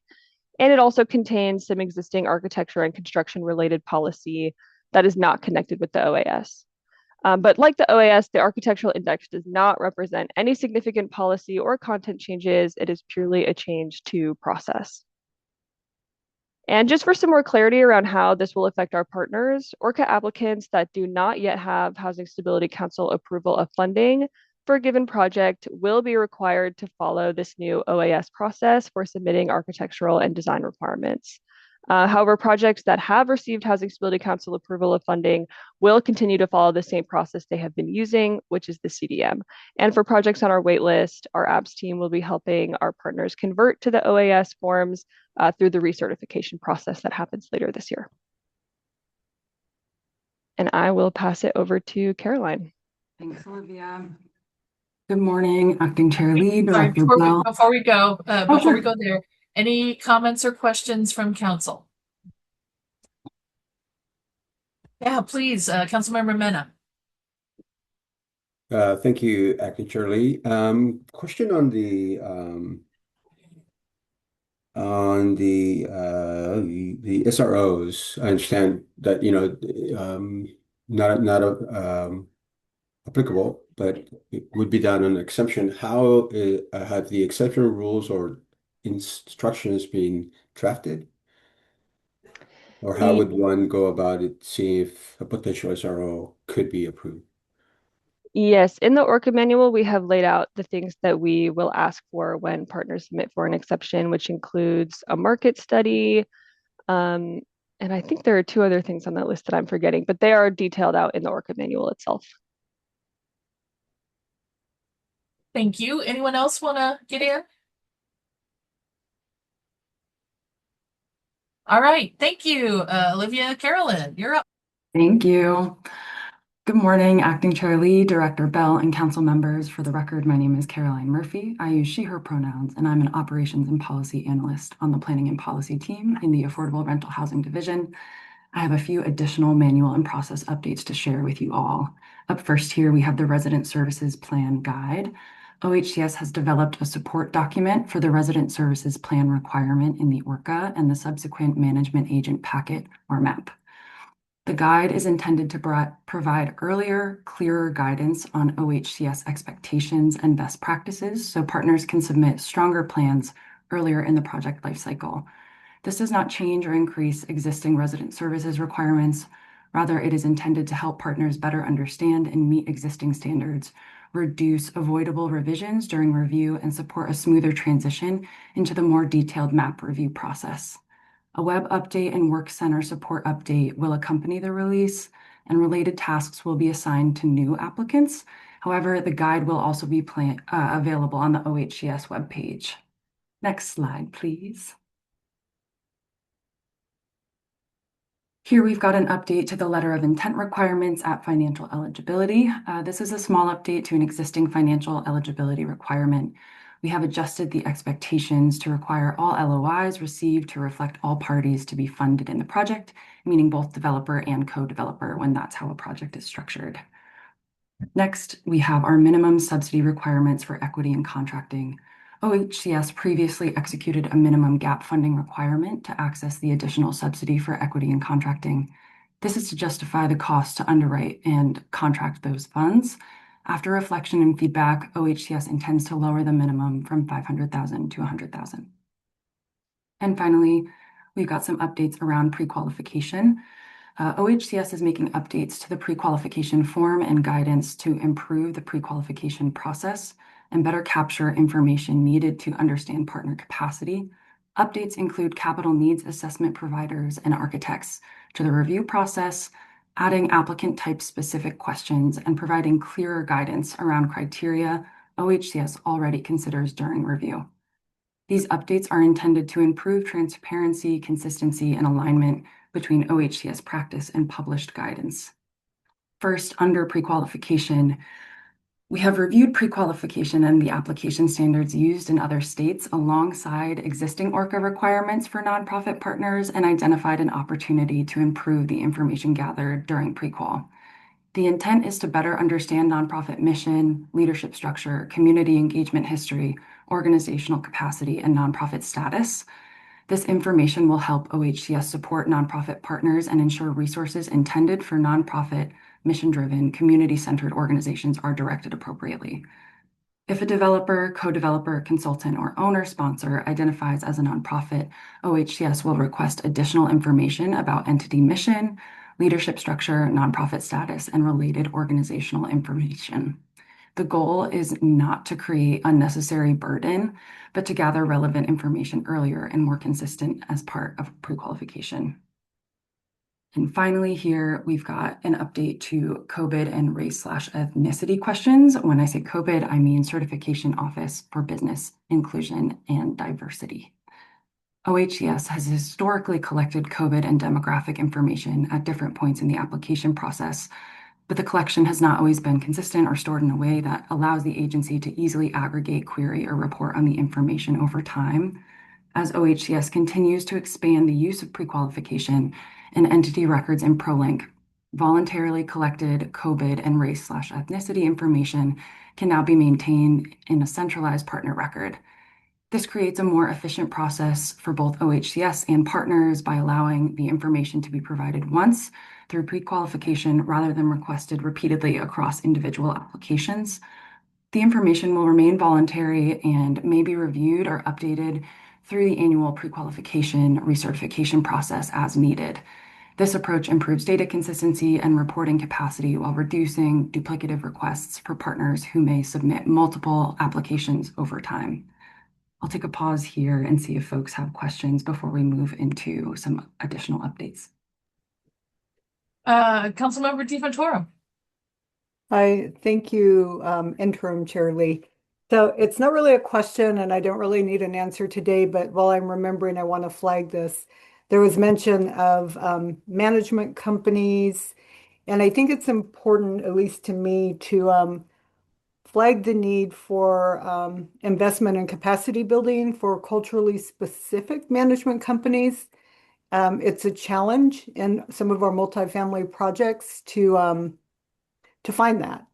And it also contains some existing architecture and construction related policy that is not connected with the OAS. But like the OAS, the Architectural Index does not represent any significant policy or content changes. It is purely a change to process. And just for some more clarity around how this will affect our partners, ORCA applicants that do not yet have Housing Stability Council approval of funding for a given project will be required to follow this new OAS process for submitting architectural and design requirements. However, projects that have received Housing Stability Council approval of funding will continue to follow the same process they have been using, which is the CDM. And for projects on our waitlist, our apps team will be helping our partners convert to the OAS forms through the recertification process that happens later this year. And I will pass it over to Caroline. Thanks, Olivia. Good morning, Acting Chair Lee, Sorry, Director Bell. before we go sure. there, any comments or questions from council? Yeah, please, Councilmember Mena. Thank you, Acting Chair Lee. Question on the SROs. I understand that not applicable, but it would be done on exemption. How have the exception rules or instructions been drafted? Or how would one go about it, see if a potential SRO could be approved? Yes, in the ORCA manual, we have laid out the things that we will ask for when partners submit for an exception, which includes a market study. And I think there are two other things on that list that I'm forgetting, but they are detailed out in the ORCA manual itself. Thank you. Anyone else want to get in? All right. Thank you, Olivia. Carolyn, you're up. Thank you. Good morning, Acting Chair Lee, Director Bell, and council members. For the record, my name is Caroline Murphy. I use she, her pronouns, and I'm an operations and policy analyst on the planning and policy team in the Affordable Rental Housing Division. I have a few additional manual and process updates to share with you all. Up first here, we have the Resident Services Plan Guide. OHCS has developed a support document for the Resident Services Plan requirement in the ORCA and the subsequent Management Agent Packet, or MAP. The guide is intended to provide earlier, clearer guidance on OHCS expectations and best practices so partners can submit stronger plans earlier in the project lifecycle. This does not change or increase existing resident services requirements. Rather, it is intended to help partners better understand and meet existing standards, reduce avoidable revisions during review, and support a smoother transition into the more detailed MAP review process. A web update and work center support update will accompany the release, and related tasks will be assigned to new applicants. However, the guide will also be available on the OHCS webpage. Next slide, please. Here we've got an update to the letter of intent requirements at financial eligibility. This is a small update to an existing financial eligibility requirement. We have adjusted the expectations to require all LOIs received to reflect all parties to be funded in the project, meaning both developer and co-developer when that's how a project is structured. Next, we have our minimum subsidy requirements for equity and contracting. OHCS previously executed a minimum gap funding requirement to access the additional subsidy for equity and contracting. This is to justify the cost to underwrite and contract those funds. After reflection and feedback, OHCS intends to lower the minimum from $500,000 to $100,000. And finally, we've got some updates around pre-qualification. OHCS is making updates to the pre-qualification form and guidance to improve the pre-qualification process and better capture information needed to understand partner capacity. Updates include capital needs assessment providers and architects to the review process, adding applicant type specific questions, and providing clearer guidance around criteria OHCS already considers during review. These updates are intended to improve transparency, consistency, and alignment between OHCS practice and published guidance. First, under pre-qualification, we have reviewed pre-qualification and the application standards used in other states alongside existing ORCA requirements for nonprofit partners and identified an opportunity to improve the information gathered during pre-qual. The intent is to better understand nonprofit mission, leadership structure, community engagement history, organizational capacity, and nonprofit status. This information will help OHCS support nonprofit partners and ensure resources intended for nonprofit, mission-driven, community-centered organizations are directed appropriately. If a developer, co-developer, consultant, or owner-sponsor identifies as a nonprofit, OHCS will request additional information about entity mission, leadership structure, nonprofit status, and related organizational information. The goal is not to create unnecessary burden, but to gather relevant information earlier and more consistent as part of pre-qualification. And finally, here we've got an update to COVID and race/ethnicity questions. When I say COVID, I mean Certification Office for Business Inclusion and Diversity. OHCS has historically collected COVID and demographic information at different points in the application process, but the collection has not always been consistent or stored in a way that allows the agency to easily aggregate, query, or report on the information over time. As OHCS continues to expand the use of pre-qualification and entity records in ProLink, voluntarily collected COVID and race/ethnicity information can now be maintained in a centralized partner record. This creates a more efficient process for both OHCS and partners by allowing the information to be provided once through pre-qualification rather than requested repeatedly across individual applications. The information will remain voluntary and may be reviewed or updated through the annual pre-qualification recertification process as needed. This approach improves data consistency and reporting capacity while reducing duplicative requests for partners who may submit multiple applications over time. I'll take a pause here and see if folks have questions before we move into some additional updates. Councilmember DiFontoro. Hi, thank you, Interim Chair Lee. So it's not really a question and I don't really need an answer today, but while I'm remembering, I want to flag this. There was mention of management companies, and I think it's important, at least to me, to flag the need for investment and capacity building for culturally specific management companies. It's a challenge in some of our multifamily projects to find that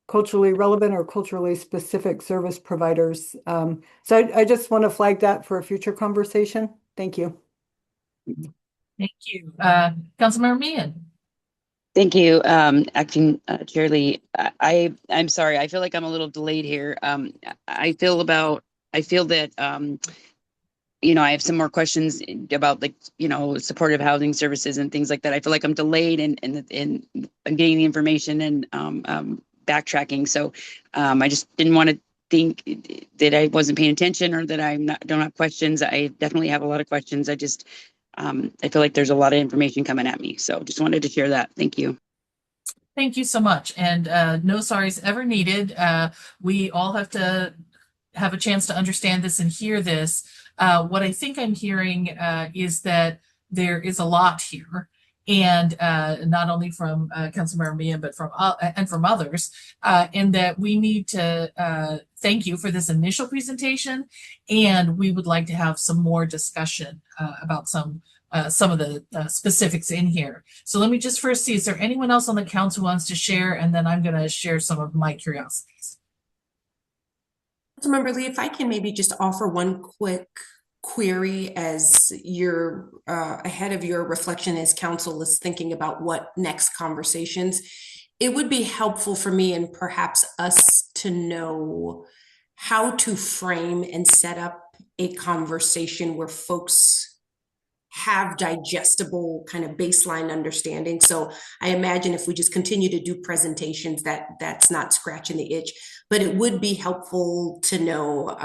culturally relevant or culturally specific service providers. So I just want to flag that for a future conversation. Thank you. Thank you. Councilmember Meehan. Thank you, Acting Chair Lee. I'm sorry. I feel like I'm a little delayed here. I feel that I have some more questions about supportive housing services and things like that. I feel like I'm delayed in getting the information and backtracking. So I just didn't want to think that I wasn't paying attention or that don't have questions. I definitely have a lot of questions. I feel like there's a lot of information coming at me. So just wanted to share that. Thank you. Thank you so much. And no sorries ever needed. We all have to have a chance to understand this and hear this. What I think I'm hearing is that there is a lot here. And not only from Councilmember Meehan, but from others, and that we need to thank you for this initial presentation, and we would like to have some more discussion about some of the specifics in here. So let me just first see, is there anyone else on the council who wants to share, and then I'm going to share some of my curiosities. Councilmember Lee, if I can maybe just offer one quick query as you're ahead of your reflection as council is thinking about what next conversations. It would be helpful for me and perhaps us to know how to frame and set up a conversation where folks have digestible kind of baseline understanding. So I imagine if we just continue to do presentations, that's not scratching the itch, but it would be helpful to know.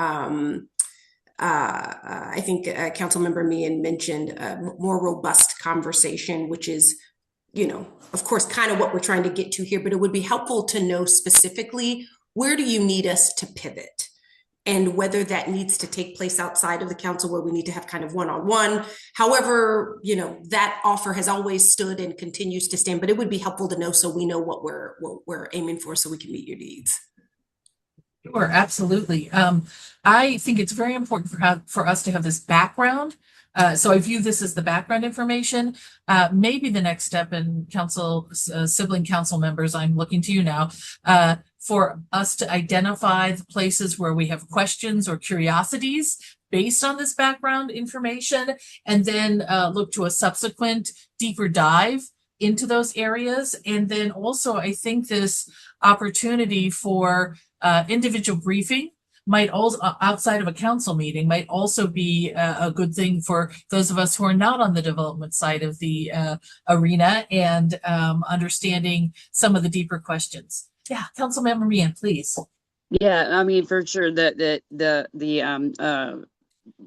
I think Councilmember Meehan mentioned a more robust conversation, which is, you know, of course, kind of what we're trying to get to here, but it would be helpful to know specifically, where do you need us to pivot? And whether that needs to take place outside of the council where we need to have kind of one-on-one. However, you know, that offer has always stood and continues to stand, but it would be helpful to know so we know what we're aiming for so we can meet your needs. Sure, absolutely. I think it's very important for us to have this background. So I view this as the background information. Maybe the next step, in council, sibling council members, I'm looking to you now, for us to identify the places where we have questions or curiosities based on this background information, and then look to a subsequent deeper dive into those areas. And then also, I think this opportunity for individual briefing might also, outside of a council meeting, might also be a good thing for those of us who are not on the development side of the arena, and understanding some of the deeper questions. Yeah, Councilmember Meehan, please. Yeah, I mean, for sure, the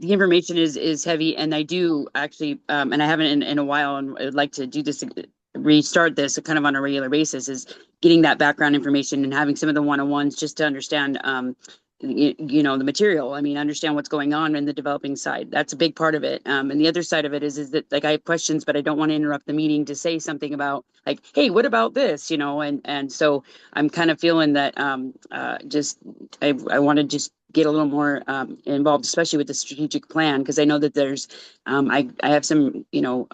information is heavy, and I do actually, and I haven't in a while, and I would like to do this, restart this kind of on a regular basis, is getting that background information and having some of the one-on-ones just to understand, you know, the material. I mean, understand what's going on in the developing side. That's a big part of it. And the other side of it is that, like, I have questions, but I don't want to interrupt the meeting to say something about, like, hey, what about this, you know? And so I'm kind of feeling that I want to just get a little more involved, especially with the strategic plan, because I know that there's I have some, you know,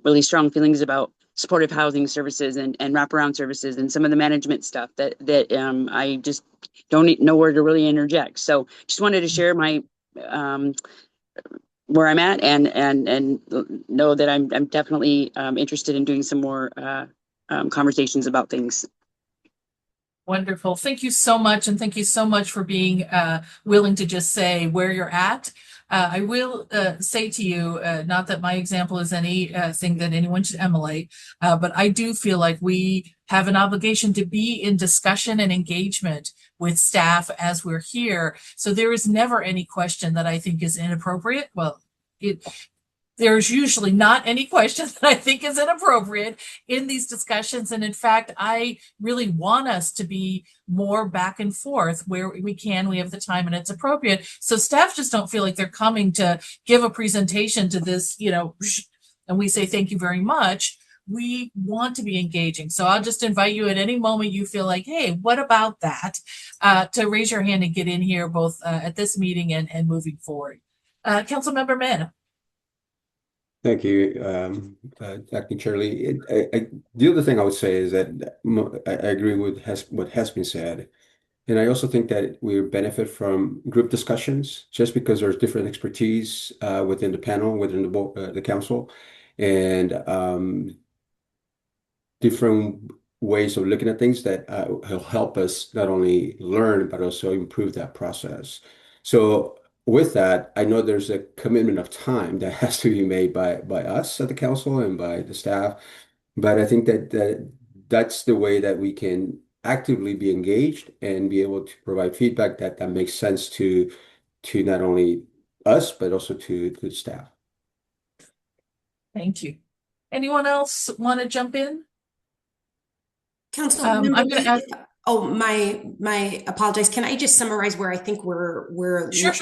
really strong feelings about supportive housing services and wraparound services and some of the management stuff that I just don't know where to really interject. So just wanted to share my where I'm at, and know that I'm definitely interested in doing some more conversations about things. Wonderful. Thank you so much. And thank you so much for being willing to just say where you're at. I will say to you, not that my example is anything that anyone should emulate, but I do feel like we have an obligation to be in discussion and engagement with staff as we're here. So there is never any question that I think is inappropriate. Well, there's usually not any question that I think is inappropriate in these discussions. And in fact, I really want us to be more back and forth where we can, we have the time and it's appropriate. So staff just don't feel like they're coming to give a presentation to this, you know, and we say, thank you very much. We want to be engaging. So I'll just invite you at any moment you feel like, hey, what about that? To raise your hand and get in here, both at this meeting and moving forward. Councilmember Mann. Thank you, Acting Chair Lee. The other thing I would say is that I agree with what has been said. And I also think that we benefit from group discussions just because there's different expertise within the panel, within the council, and different ways of looking at things that will help us not only learn, but also improve that process. So with that, I know there's a commitment of time that has to be made by us at the council and by the staff, but I think that's the way that we can actively be engaged and be able to provide feedback that makes sense to not only us, but also to the staff. Thank you. Anyone else want to jump in? Council, I'm going to ask. Oh, my apologies. Can I just summarize where I think we're Sure.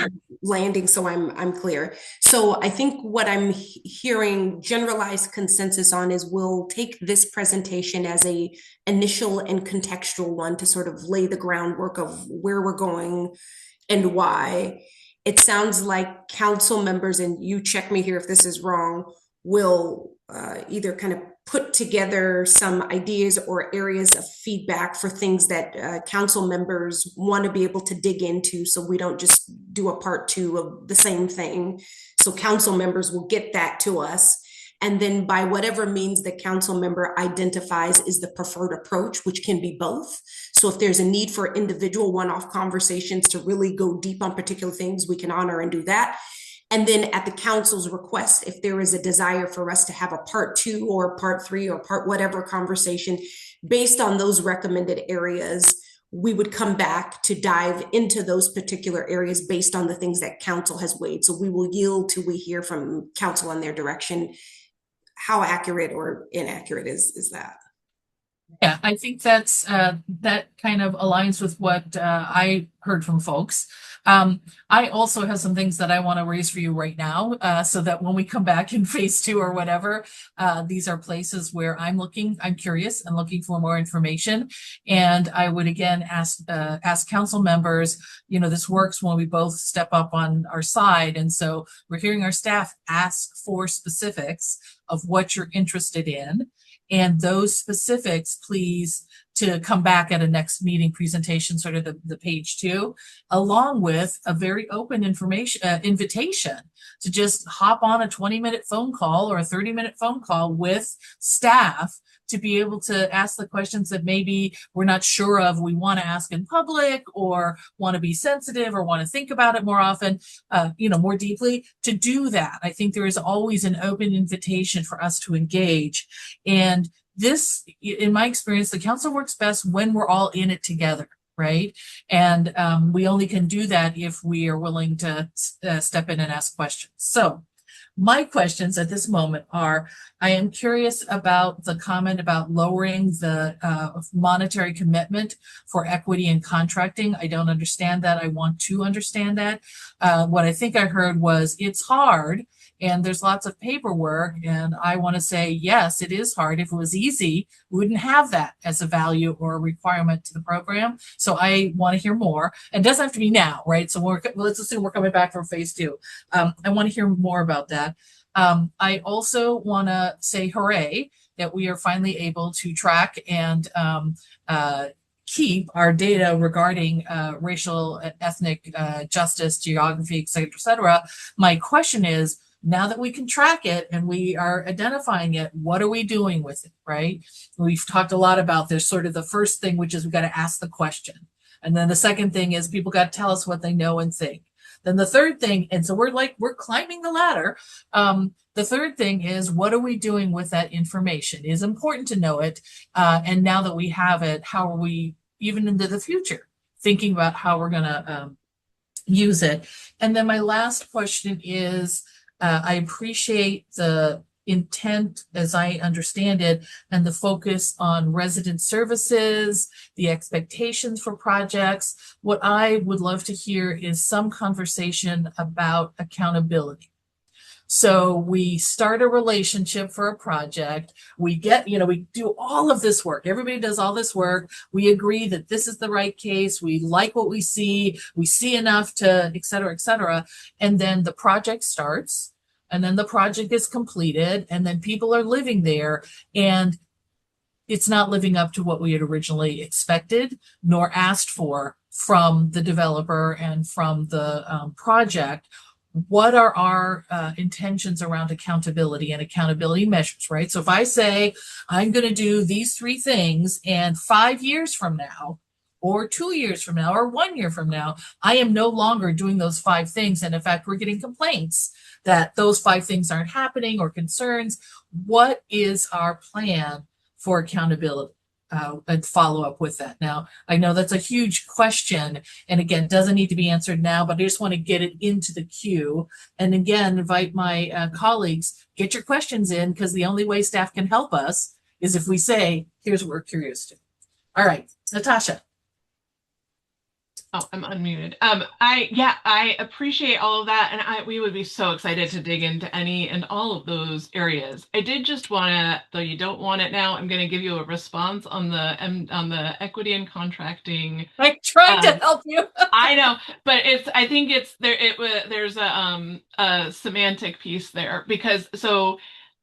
landing so I'm clear? So I think what I'm hearing generalized consensus on is we'll take this presentation as a initial and contextual one to sort of lay the groundwork of where we're going and why. It sounds like council members, and you check me here if this is wrong, will either kind of put together some ideas or areas of feedback for things that council members want to be able to dig into, so we don't just do a part two of the same thing. So council members will get that to us. And then by whatever means the council member identifies is the preferred approach, which can be both. So if there's a need for individual one-off conversations to really go deep on particular things, we can honor and do that. And then at the council's request, if there is a desire for us to have a part two or part three or part whatever conversation based on those recommended areas, we would come back to dive into those particular areas based on the things that council has weighed. So we will yield till we hear from council on their direction. How accurate or inaccurate is that? Yeah, I think that's that kind of aligns with what I heard from folks. I also have some things that I want to raise for you right now, so that when we come back in phase two or whatever, these are places where I'm curious and looking for more information. And I would again ask council members, you know, this works when we both step up on our side. And so we're hearing our staff ask for specifics of what you're interested in. And those specifics, please, to come back at a next meeting presentation, sort of the page 2, along with a very open invitation to just hop on a 20-minute phone call or a 30-minute phone call with staff to be able to ask the questions that maybe we're not sure of, we want to ask in public, or want to be sensitive, or want to think about it more often, more deeply. To do that, I think there is always an open invitation for us to engage. And this, in my experience, the council works best when we're all in it together, right? And we only can do that if we are willing to step in and ask questions. So my questions at this moment are, I am curious about the comment about lowering the monetary commitment for equity and contracting. I don't understand that. I want to understand that. What I think I heard was it's hard and there's lots of paperwork. And I want to say, yes, it is hard. If it was easy, we wouldn't have that as a value or a requirement to the program. So I want to hear more. And it doesn't have to be now, right? So let's assume we're coming back from phase 2. I want to hear more about that. I also want to say hooray that we are finally able to track and keep our data regarding racial, ethnic justice, geography, et cetera. My question is, now that we can track it and we are identifying it, what are we doing with it, right? We've talked a lot about there's sort of the first thing, which is we've got to ask the question. And then the second thing is people got to tell us what they know and think. Then the third thing, and so we're climbing the ladder. The third thing is, what are we doing with that information? It is important to know it. And now that we have it, how are we, even into the future, thinking about how we're going to use it? And then my last question is, I appreciate the intent, as I understand it, and the focus on resident services, the expectations for projects. What I would love to hear is some conversation about accountability. So we start a relationship for a project. We get, we do all of this work. Everybody does all this work. We agree that this is the right case. We like what we see. We see enough to, et cetera, et cetera. And then the project starts, and then the project is completed, and then people are living there, and it's not living up to what we had originally expected nor asked for from the developer and from the project. What are our intentions around accountability and accountability measures, right? So if I say I'm going to do these 3 things, and 5 years from now, or 2 years from now, or 1 year from now, I am no longer doing those 5 things. And in fact, we're getting complaints that those 5 things aren't happening, or concerns. What is our plan for accountability? And follow up with that. Now, I know that's a huge question, and again, doesn't need to be answered now, but I just want to get it into the queue. And again, invite my colleagues, get your questions in, because the only way staff can help us is if we say, here's what we're curious to. All right, Natasha. Oh, I'm unmuted. I appreciate all of that, and we would be so excited to dig into any and all of those areas. I did just want to, though you don't want it now, I'm going to give you a response on the equity and contracting. I'm trying to help you. I know, but I think it's there. There's a semantic piece there, because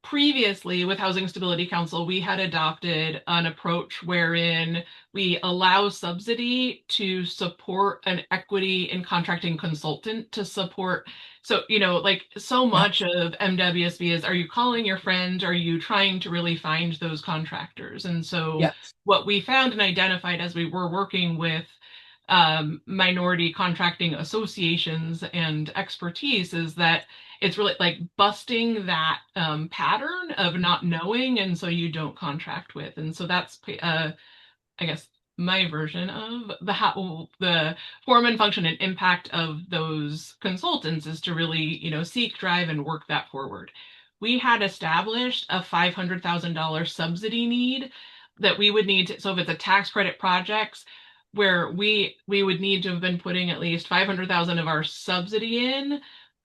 previously with Housing Stability Council, we had adopted an approach wherein we allow subsidy to support an equity and contracting consultant to support. So, like so much of MWSB is, are you calling your friend? Are you trying to really find those contractors? And so Yeah. what we found and identified as we were working with minority contracting associations and expertise is that it's really like busting that pattern of not knowing, and so you don't contract with. And so that's I guess my version of the form and function and impact of those consultants is to really, seek, drive, and work that forward. We had established a $500,000 subsidy need that we would need to, so if it's a tax credit projects, where we would need to have been putting at least 500,000 of our subsidy in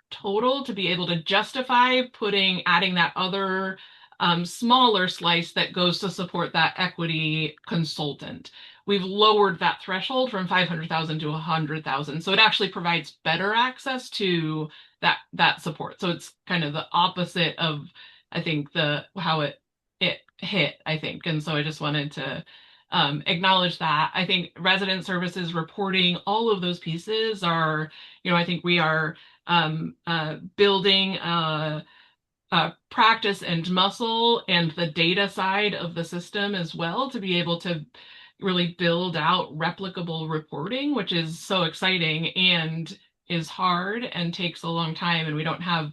total to be able to justify adding that other smaller slice that goes to support that equity consultant. We've lowered that threshold from 500,000 to 100,000. So it actually provides better access to that support. So it's kind of the opposite of, I think, how it hit, I think. And so I just wanted to acknowledge that. I think resident services reporting, all of those pieces are, I think we are building practice and muscle and the data side of the system as well to be able to really build out replicable reporting, which is so exciting and is hard and takes a long time, and we don't have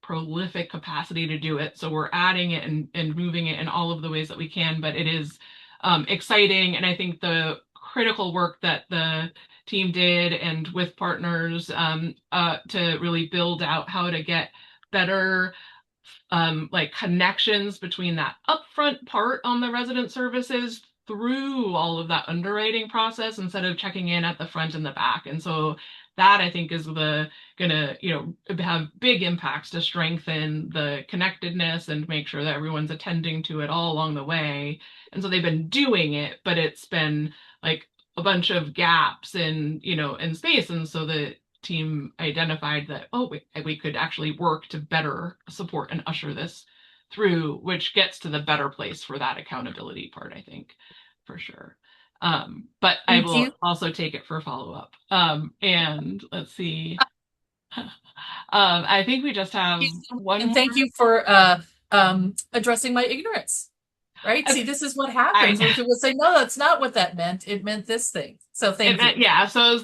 prolific capacity to do it. So we're adding it and moving it in all of the ways that we can, but it is exciting. And I think the critical work that the team did and with partners to really build out how to get better like connections between that upfront part on the resident services through all of that underwriting process instead of checking in at the front and the back. And so that, I think, is gonna have big impacts to strengthen the connectedness and make sure that everyone's attending to it all along the way. And so they've been doing it, but it's been like a bunch of gaps in space. And so the team identified that, we could actually work to better support and usher this through, which gets to the better place for that accountability part, I think, for sure. But I will also take it for follow-up. And let's see. I think we just have one and more. Thank you for addressing my ignorance. Right? See, this is what happens when people say, no, that's not what that meant. It meant this thing. So thank you. Yeah. So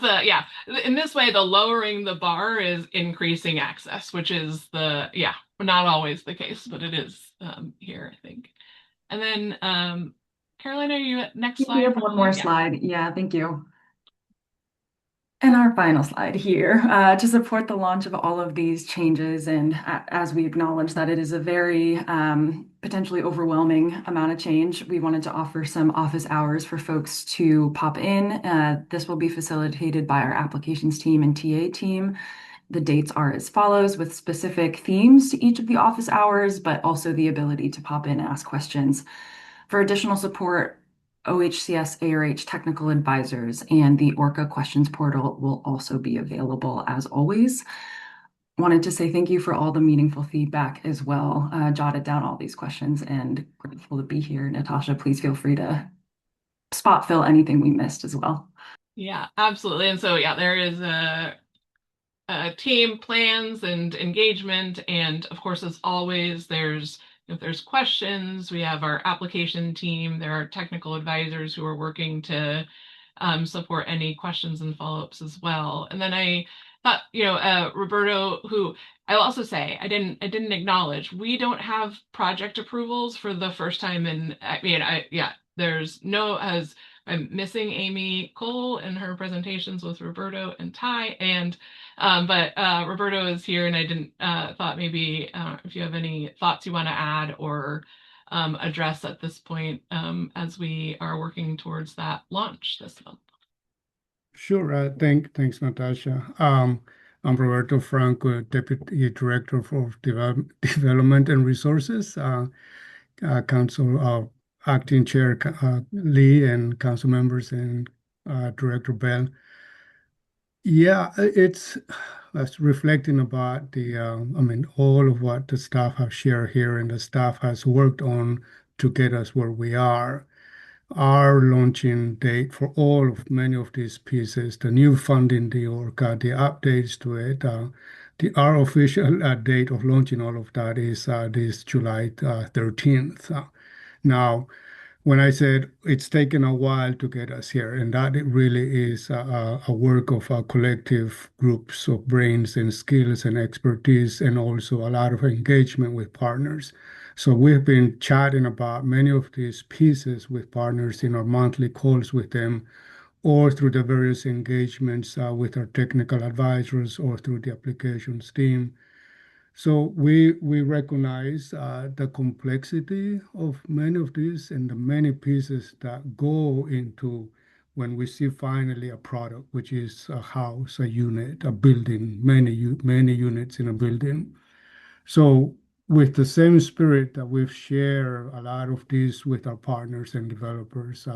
in this way, the lowering the bar is increasing access, which is not always the case, but it is here, I think. And then Caroline, are you at next slide? We have one more slide. Yeah, thank you. And our final slide here, to support the launch of all of these changes, and as we acknowledge that it is a very potentially overwhelming amount of change, we wanted to offer some office hours for folks to pop in. This will be facilitated by our applications team and TA team. The dates are as follows, with specific themes to each of the office hours, but also the ability to pop in and ask questions. For additional support, OHCS ARH technical advisors and the ORCA questions portal will also be available as always. Wanted to say thank you for all the meaningful feedback as well. Jotted down all these questions and grateful to be here. Natasha, please feel free to spot fill anything we missed as well. Yeah, absolutely. And so, there is a team plans and engagement. And of course, as always, if there's questions, we have our application team. There are technical advisors who are working to support any questions and follow-ups as well. And then I thought, Roberto, who I'll also say, I didn't acknowledge, we don't have project approvals for the first time. And I'm missing Amy Cole in her presentations with Roberto and Ty, but Roberto is here, and I didn't thought maybe if you have any thoughts you want to add or address at this point as we are working towards that launch this month. Sure. Thanks, Natasha. I'm Roberto Franco, Deputy Director for Development and Resources, Council Acting Chair Lee, and council members, and Director Bell. Yeah, it's as reflecting about all of what the staff have shared here and the staff has worked on to get us where we are. Our launching date for many of these pieces, the new funding, the ORCA, the updates to it, our official date of launching all of that is this July 13th. Now, when I said it's taken a while to get us here, and that it really is a work of a collective groups of brains and skills and expertise, and also a lot of engagement with partners. So we've been chatting about many of these pieces with partners in our monthly calls with them, or through the various engagements with our technical advisors, or through the applications team. So we recognize the complexity of many of these and the many pieces that go into when we see finally a product, which is a house, a unit, a building, many units in a building. So with the same spirit that we've shared a lot of this with our partners and developers,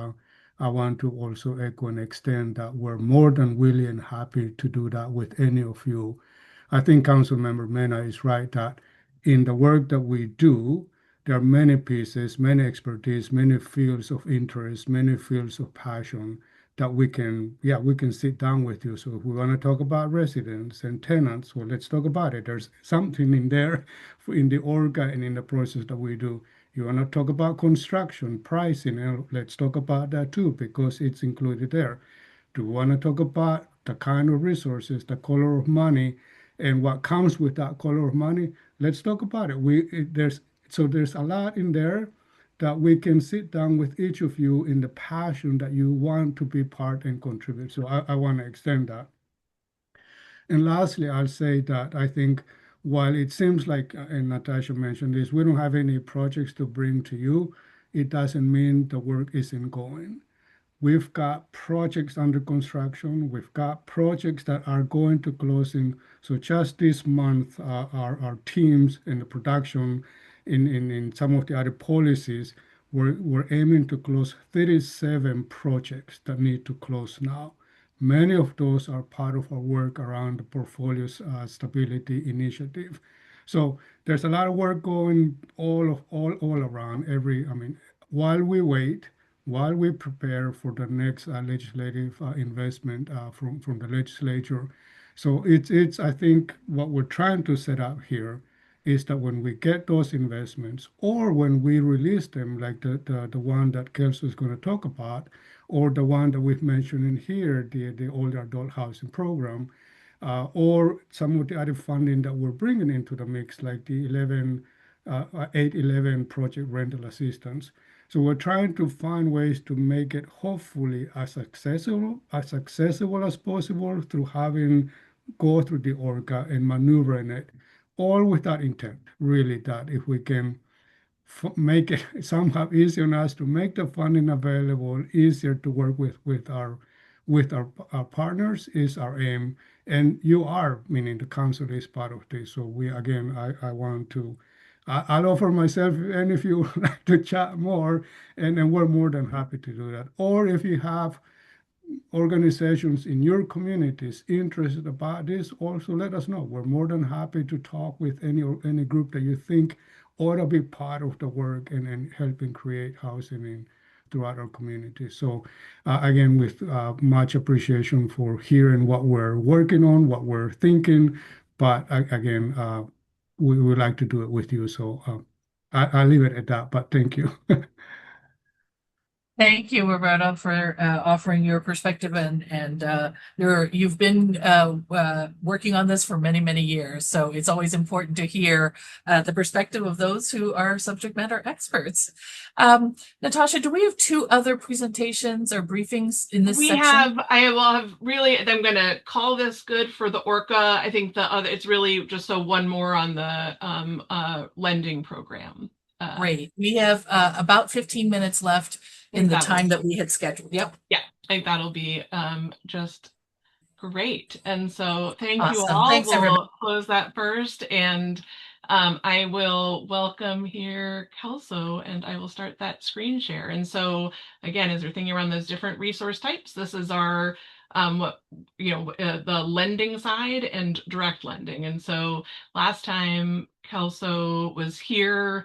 I want to also echo and extend that we're more than willing and happy to do that with any of you. I think Councilmember Mena is right that in the work that we do, there are many pieces, many expertise, many fields of interest, many fields of passion that we can sit down with you. So if we want to talk about residents and tenants, well, let's talk about it. There's something in there in the ORCA and in the process that we do. You want to talk about construction, pricing, let's talk about that too, because it's included there. Do we want to talk about the kind of resources, the color of money, and what comes with that color of money? Let's talk about it. There's a lot in there that we can sit down with each of you in the passion that you want to be part and contribute. So I want to extend that. And lastly, I'll say that I think while it seems like, and Natasha mentioned this, we don't have any projects to bring to you, it doesn't mean the work isn't going. We've got projects under construction. We've got projects that are going to closing. So just this month, our teams in the production, in some of the other policies, we're aiming to close 37 projects that need to close now. Many of those are part of our work around the portfolio stability initiative. So there's a lot of work going all around while we wait, while we prepare for the next legislative investment from the legislature. So it's I think what we're trying to set up here is that when we get those investments, or when we release them, like the one that Kelsey is going to talk about, or the one that we've mentioned in here, the older adult housing program, or some of the other funding that we're bringing into the mix, like the 811 project rental assistance. So we're trying to find ways to make it hopefully as accessible as possible through go through the ORCA and maneuvering it, all with that intent, really, that if we can make it somehow easier on us to make the funding available, easier to work with our partners is our aim. And meaning the council is part of this. So I'll offer myself, and if you would like to chat more, and we're more than happy to do that. Or if you have organizations in your communities interested about this, also let us know. We're more than happy to talk with any group that you think ought to be part of the work and helping create housing throughout our community. So again, with much appreciation for hearing what we're working on, what we're thinking, but again, we would like to do it with you. So I'll leave it at that, but thank you. Thank you, Roberto, for offering your perspective, and you've been working on this for many, many years. So it's always important to hear the perspective of those who are subject matter experts. Natasha, do we have two other presentations or briefings in this section? I'm going to call this good for the ORCA. I think it's really just one more on the lending program. Great. We have about 15 minutes left in the time that we had scheduled. Yep. Yeah, I think that'll be just great. And so thank you Awesome. all. Thanks, everybody. We'll close that first. And I will welcome here Kelso, and I will start that screen share. And so again, as we're thinking around those different resource types, this is our the lending side and direct lending. And so last time Kelso was here,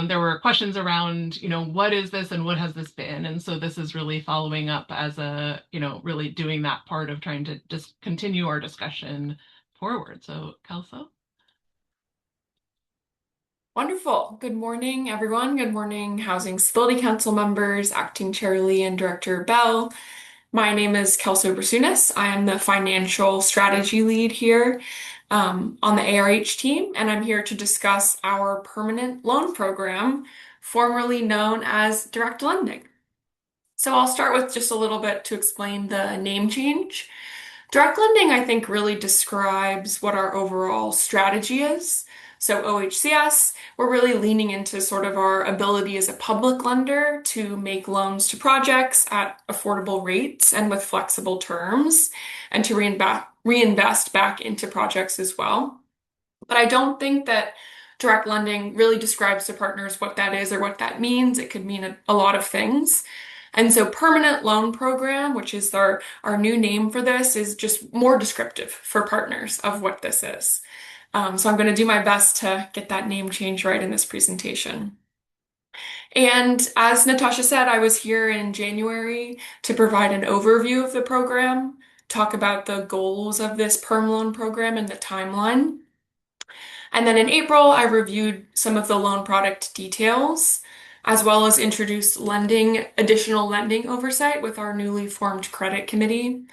there were questions around, what is this and what has this been? And so this is really following up as really doing that part of trying to just continue our discussion forward. So Kelso. Wonderful. Good morning, everyone. Good morning, Housing Stability Council members, Acting Chair Lee and Director Bell. My name is Kelso Brasunas. I am the financial strategy lead here on the ARH team, and I'm here to discuss our permanent loan program, formerly known as direct lending. So I'll start with just a little bit to explain the name change. Direct lending, I think, really describes what our overall strategy is. So OHCS, we're really leaning into sort of our ability as a public lender to make loans to projects at affordable rates and with flexible terms, and to reinvest back into projects as well. But I don't think that direct lending really describes to partners what that is or what that means. It could mean a lot of things. And so permanent loan program, which is our new name for this, is just more descriptive for partners of what this is. So I'm going to do my best to get that name change right in this presentation. And as Natasha said, I was here in January to provide an overview of the program, talk about the goals of this perm loan program and the timeline. And then in April, I reviewed some of the loan product details, as well as introduced additional lending oversight with our newly formed credit committee,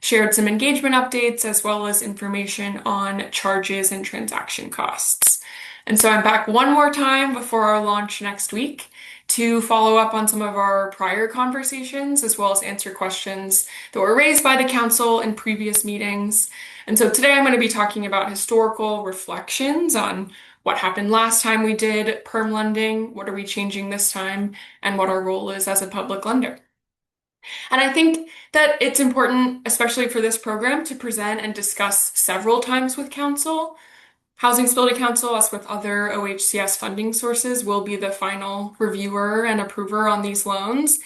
shared some engagement updates, as well as information on charges and transaction costs. And so I'm back one more time before our launch next week to follow up on some of our prior conversations, as well as answer questions that were raised by the council in previous meetings. And so today I'm going to be talking about historical reflections on what happened last time we did perm lending, what are we changing this time, and what our role is as a public lender. And I think that it's important, especially for this program, to present and discuss several times with council. Housing Stability Council, as with other OHCS funding sources, will be the final reviewer and approver on these loans.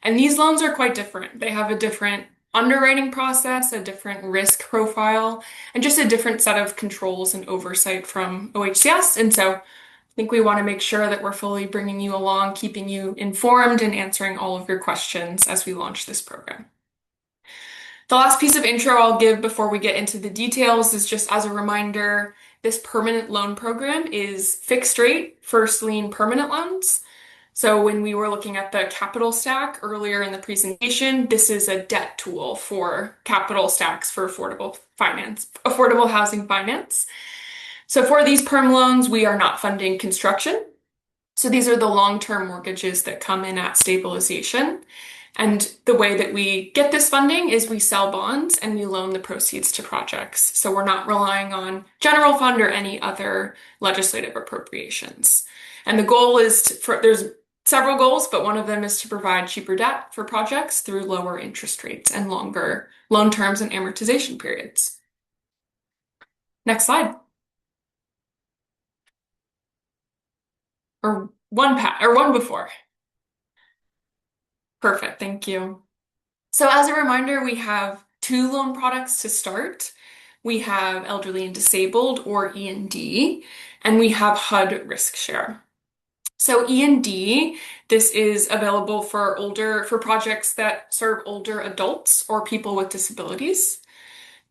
And these loans are quite different. They have a different underwriting process, a different risk profile, and just a different set of controls and oversight from OHCS. And so I think we want to make sure that we're fully bringing you along, keeping you informed, and answering all of your questions as we launch this program. The last piece of intro I'll give before we get into the details is just as a reminder, this permanent loan program is fixed rate first lien permanent loans. So when we were looking at the capital stack earlier in the presentation, this is a debt tool for capital stacks for affordable housing finance. So for these perm loans, we are not funding construction. So these are the long-term mortgages that come in at stabilization. And the way that we get this funding is we sell bonds and we loan the proceeds to projects. So we're not relying on general fund or any other legislative appropriations. And the goal is there's several goals, but one of them is to provide cheaper debt for projects through lower interest rates and longer loan terms and amortization periods. Next slide. Or one before. Perfect, thank you. So as a reminder, we have two loan products to start. We have elderly and disabled, or E&D, and we have HUD risk share. So E&D, this is available for projects that serve older adults or people with disabilities.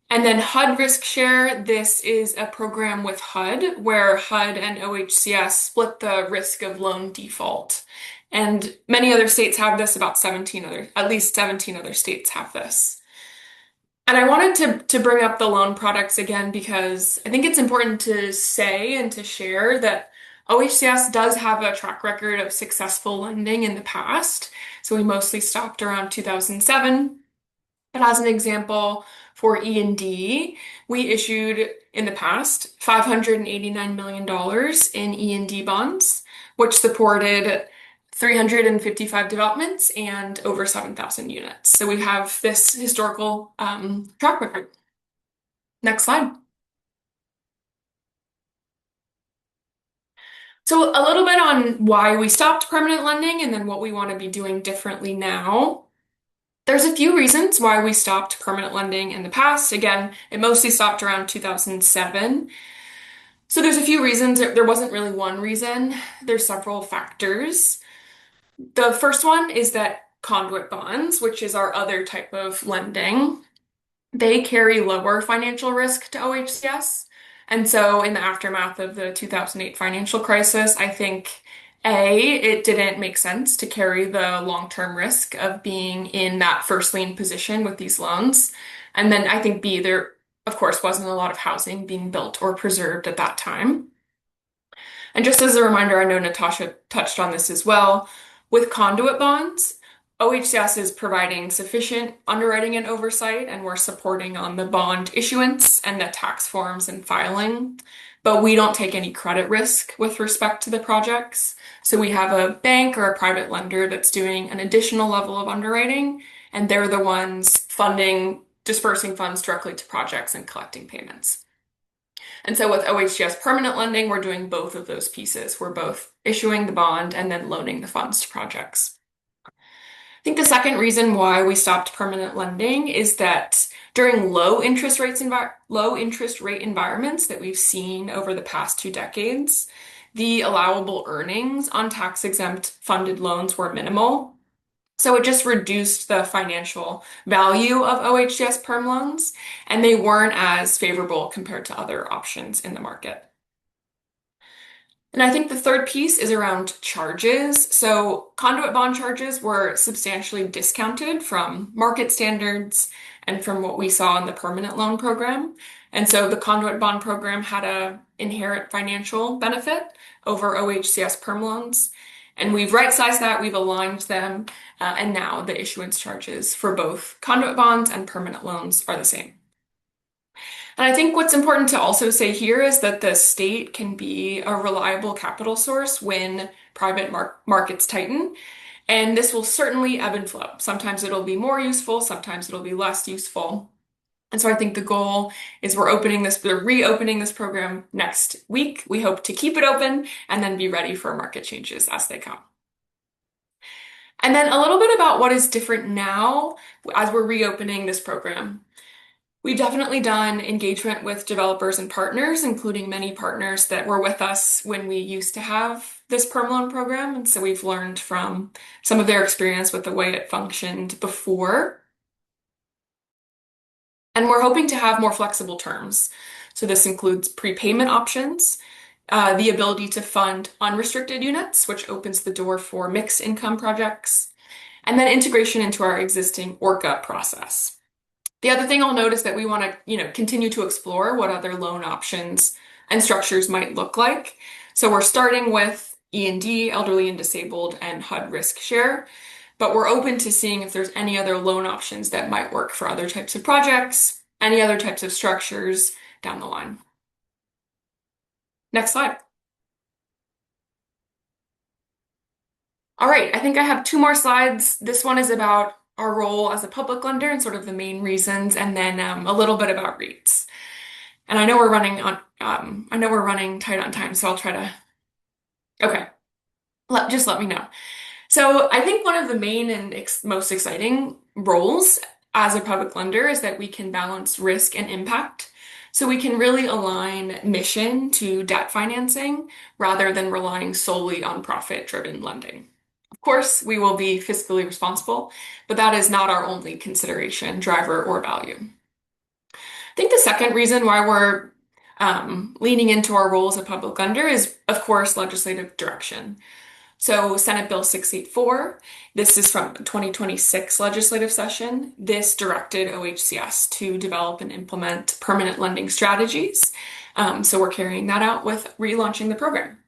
And then HUD risk share, this is a program with HUD where HUD and OHCS split the risk of loan default. And many other states have this, at least 17 other states have this. And I wanted to bring up the loan products again because I think it's important to say and to share that OHCS does have a track record of successful lending in the past. So we mostly stopped around 2007. But as an example, for E&D, we issued in the past $589 million in E&D bonds, which supported 355 developments and over 7,000 units. So we have this historical track record. Next slide. So a little bit on why we stopped permanent lending and then what we want to be doing differently now. There's a few reasons why we stopped permanent lending in the past. Again, it mostly stopped around 2007. So there's a few reasons. There wasn't really one reason. There's several factors. The first one is that conduit bonds, which is our other type of lending, they carry lower financial risk to OHCS. And so in the aftermath of the 2008 financial crisis, I think it didn't make sense to carry the long-term risk of being in that first lien position with these loans. And then I think B, there, of course, wasn't a lot of housing being built or preserved at that time. And just as a reminder, I know Natasha touched on this as well, with conduit bonds, OHCS is providing sufficient underwriting and oversight, and we're supporting on the bond issuance and the tax forms and filing, but we don't take any credit risk with respect to the projects. So we have a bank or a private lender that's doing an additional level of underwriting, and they're the ones dispersing funds directly to projects and collecting payments. And so with OHCS permanent lending, we're doing both of those pieces. We're both issuing the bond and then loaning the funds to projects. I think the second reason why we stopped permanent lending is that during low interest rate environments that we've seen over the past 2 decades, the allowable earnings on tax-exempt funded loans were minimal. So it just reduced the financial value of OHCS perm loans, and they weren't as favorable compared to other options in the market. And I think the third piece is around charges. So conduit bond charges were substantially discounted from market standards and from what we saw in the permanent loan program. And so the conduit bond program had an inherent financial benefit over OHCS perm loans. And we've right-sized that, we've aligned them, and now the issuance charges for both conduit bonds and permanent loans are the same. And I think what's important to also say here is that the state can be a reliable capital source when private markets tighten, and this will certainly ebb and flow. Sometimes it'll be more useful, sometimes it'll be less useful. And so I think the goal is we're reopening this program next week. We hope to keep it open and then be ready for market changes as they come. And then a little bit about what is different now as we're reopening this program. We've definitely done engagement with developers and partners, including many partners that were with us when we used to have this perm loan program. And so we've learned from some of their experience with the way it functioned before. And we're hoping to have more flexible terms. So this includes prepayment options, the ability to fund unrestricted units, which opens the door for mixed income projects, and then integration into our existing ORCA process. The other thing I'll note is that we want to, continue to explore what other loan options and structures might look like. So we're starting with E&D, elderly and disabled, and HUD risk share, but we're open to seeing if there's any other loan options that might work for other types of projects, any other types of structures down the line. Next slide. All right, I think I have 2 more slides. This one is about our role as a public lender and sort of the main reasons, and then a little bit about REITs. And I know we're running tight on time, so I'll try to. Okay, just let me know. So I think one of the main and most exciting roles as a public lender is that we can balance risk and impact. So we can really align mission to debt financing rather than relying solely on profit-driven lending. Of course, we will be fiscally responsible, but that is not our only consideration, driver, or value. I think the second reason why we're leaning into our role as a public lender is, of course, legislative direction. So Senate Bill 684, this is from 2026 legislative session. This directed OHCS to develop and implement permanent lending strategies. So we're carrying that out with relaunching the program.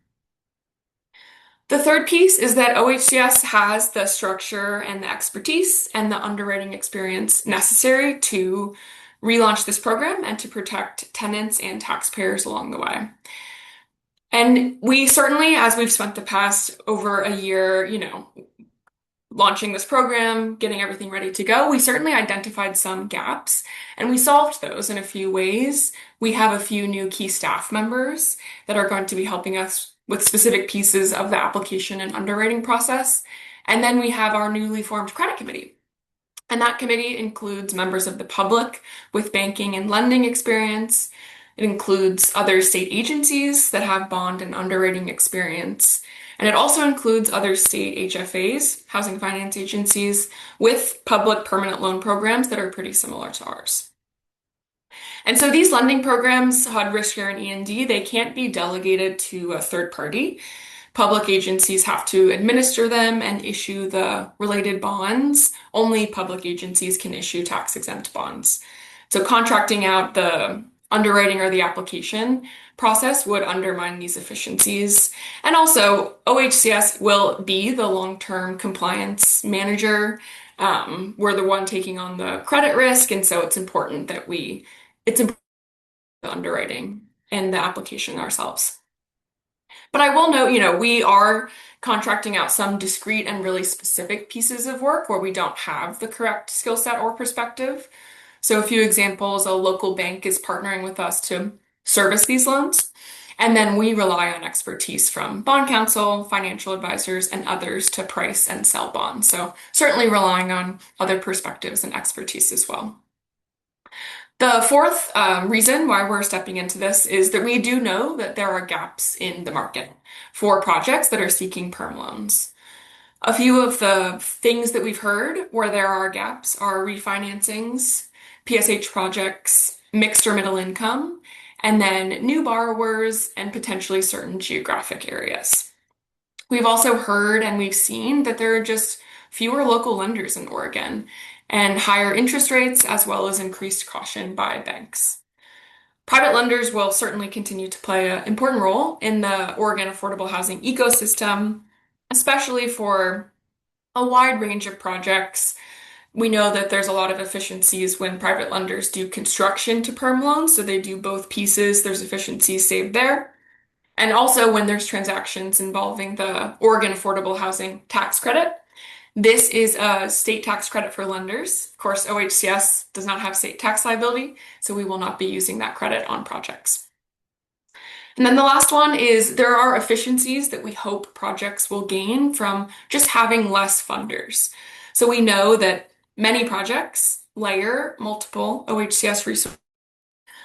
The third piece is that OHCS has the structure and the expertise and the underwriting experience necessary to relaunch this program and to protect tenants and taxpayers along the way. And we certainly, as we've spent the past over a year, launching this program, getting everything ready to go, we certainly identified some gaps and we solved those in a few ways. We have a few new key staff members that are going to be helping us with specific pieces of the application and underwriting process. And then we have our newly formed credit committee. And that committee includes members of the public with banking and lending experience. It includes other state agencies that have bond and underwriting experience. And it also includes other state HFAs, housing finance agencies, with public permanent loan programs that are pretty similar to ours. And so these lending programs, HUD, Risk Share, and E&D, they can't be delegated to a third party. Public agencies have to administer them and issue the related bonds. Only public agencies can issue tax-exempt bonds. So contracting out the underwriting or the application process would undermine these efficiencies. And also, OHCS will be the long-term compliance manager. We're the one taking on the credit risk, and so it's important that the underwriting and the application ourselves. But I will note, we are contracting out some discrete and really specific pieces of work where we don't have the correct skill set or perspective. So a few examples, a local bank is partnering with us to service these loans. And then we rely on expertise from bond counsel, financial advisors, and others to price and sell bonds. So certainly relying on other perspectives and expertise as well. The fourth reason why we're stepping into this is that we do know that there are gaps in the market for projects that are seeking perm loans. A few of the things that we've heard where there are gaps are refinancings, PSH projects, mixed or middle income, and then new borrowers and potentially certain geographic areas. We've also heard and we've seen that there are just fewer local lenders in Oregon and higher interest rates as well as increased caution by banks. Private lenders will certainly continue to play an important role in the Oregon affordable housing ecosystem, especially for a wide range of projects. We know that there's a lot of efficiencies when private lenders do construction to perm loans, so they do both pieces, there's efficiencies saved there. And also when there's transactions involving the Oregon Affordable Housing Tax Credit. This is a state tax credit for lenders. Of course, OHCS does not have state tax liability, so we will not be using that credit on projects. And then the last one is there are efficiencies that we hope projects will gain from just having less funders. So we know that many projects layer multiple OHCS resources.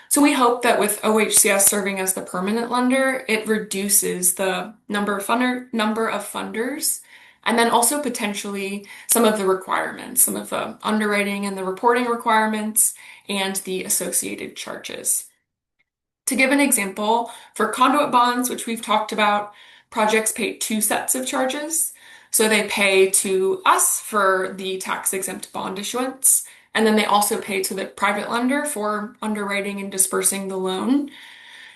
So we hope that with OHCS serving as the permanent lender, it reduces the number of funders, and then also potentially some of the requirements, some of the underwriting and the reporting requirements, and the associated charges. To give an example, for conduit bonds, which we've talked about, projects pay two sets of charges. So they pay to us for the tax-exempt bond issuance, and then they also pay to the private lender for underwriting and dispersing the loan.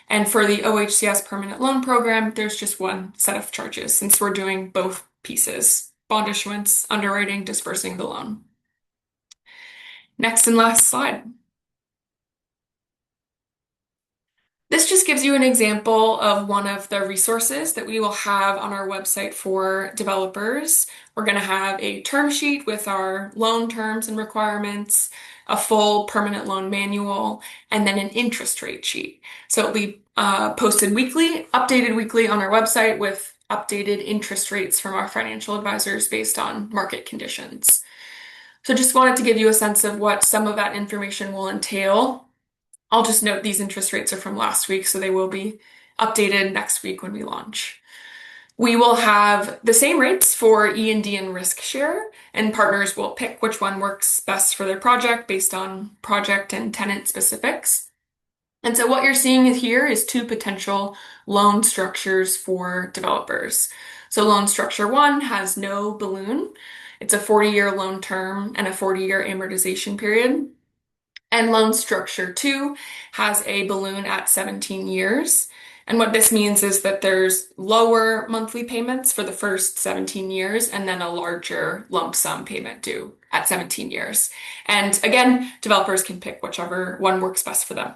And for the OHCS permanent loan program, there's just one set of charges since we're doing both pieces, bond issuance, underwriting, dispersing the loan. Next and last slide. This just gives you an example of one of the resources that we will have on our website for developers. We're going to have a term sheet with our loan terms and requirements, a full permanent loan manual, and then an interest rate sheet. So it'll be posted weekly, updated weekly on our website with updated interest rates from our financial advisors based on market conditions. So just wanted to give you a sense of what some of that information will entail. I'll just note these interest rates are from last week, so they will be updated next week when we launch. We will have the same rates for E&D and Risk Share, and partners will pick which one works best for their project based on project and tenant specifics. And so what you're seeing here is two potential loan structures for developers. So loan structure 1 has no balloon. It's a 40-year loan term and a 40-year amortization period. And loan structure 2 has a balloon at 17 years. And what this means is that there's lower monthly payments for the first 17 years and then a larger lump sum payment due at 17 years. And again, developers can pick whichever one works best for them.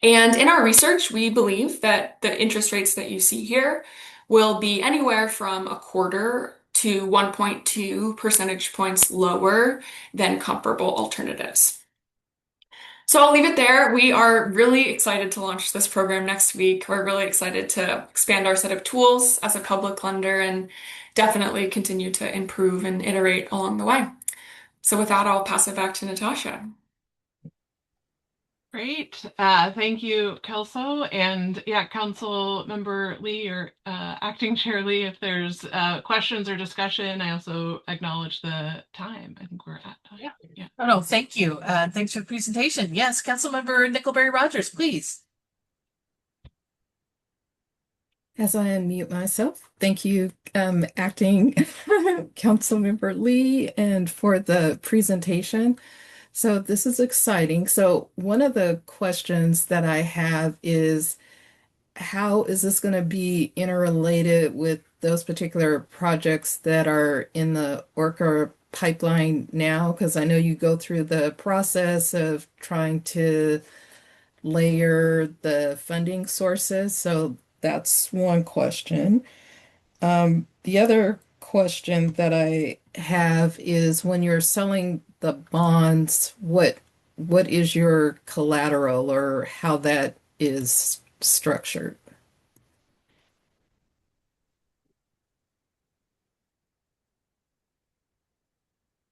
And in our research, we believe that the interest rates that you see here will be anywhere from 1/4 to 1.2 percentage points lower than comparable alternatives. So I'll leave it there. We are really excited to launch this program next week. We're really excited to expand our set of tools as a public lender and definitely continue to improve and iterate along the way. So with that, I'll pass it back to Natasha. Great. Thank you, Kelso. And yeah, Council Member Lee or Acting Chair Lee, if there's questions or discussion, I also acknowledge the time. I think we're at time. Yeah. Oh, no, thank you. Thanks for the presentation. Yes, Councilmember Nickelberry Rogers, please. As I unmute myself, thank you, Acting Councilmember Lee, and for the presentation. So this is exciting. So one of the questions that I have is, how is this going to be interrelated with those particular projects that are in the Orca pipeline now? Because I know you go through the process of trying to layer the funding sources. So that's one question. The other question that I have is, when you're selling the bonds, what is your collateral, or how that is structured?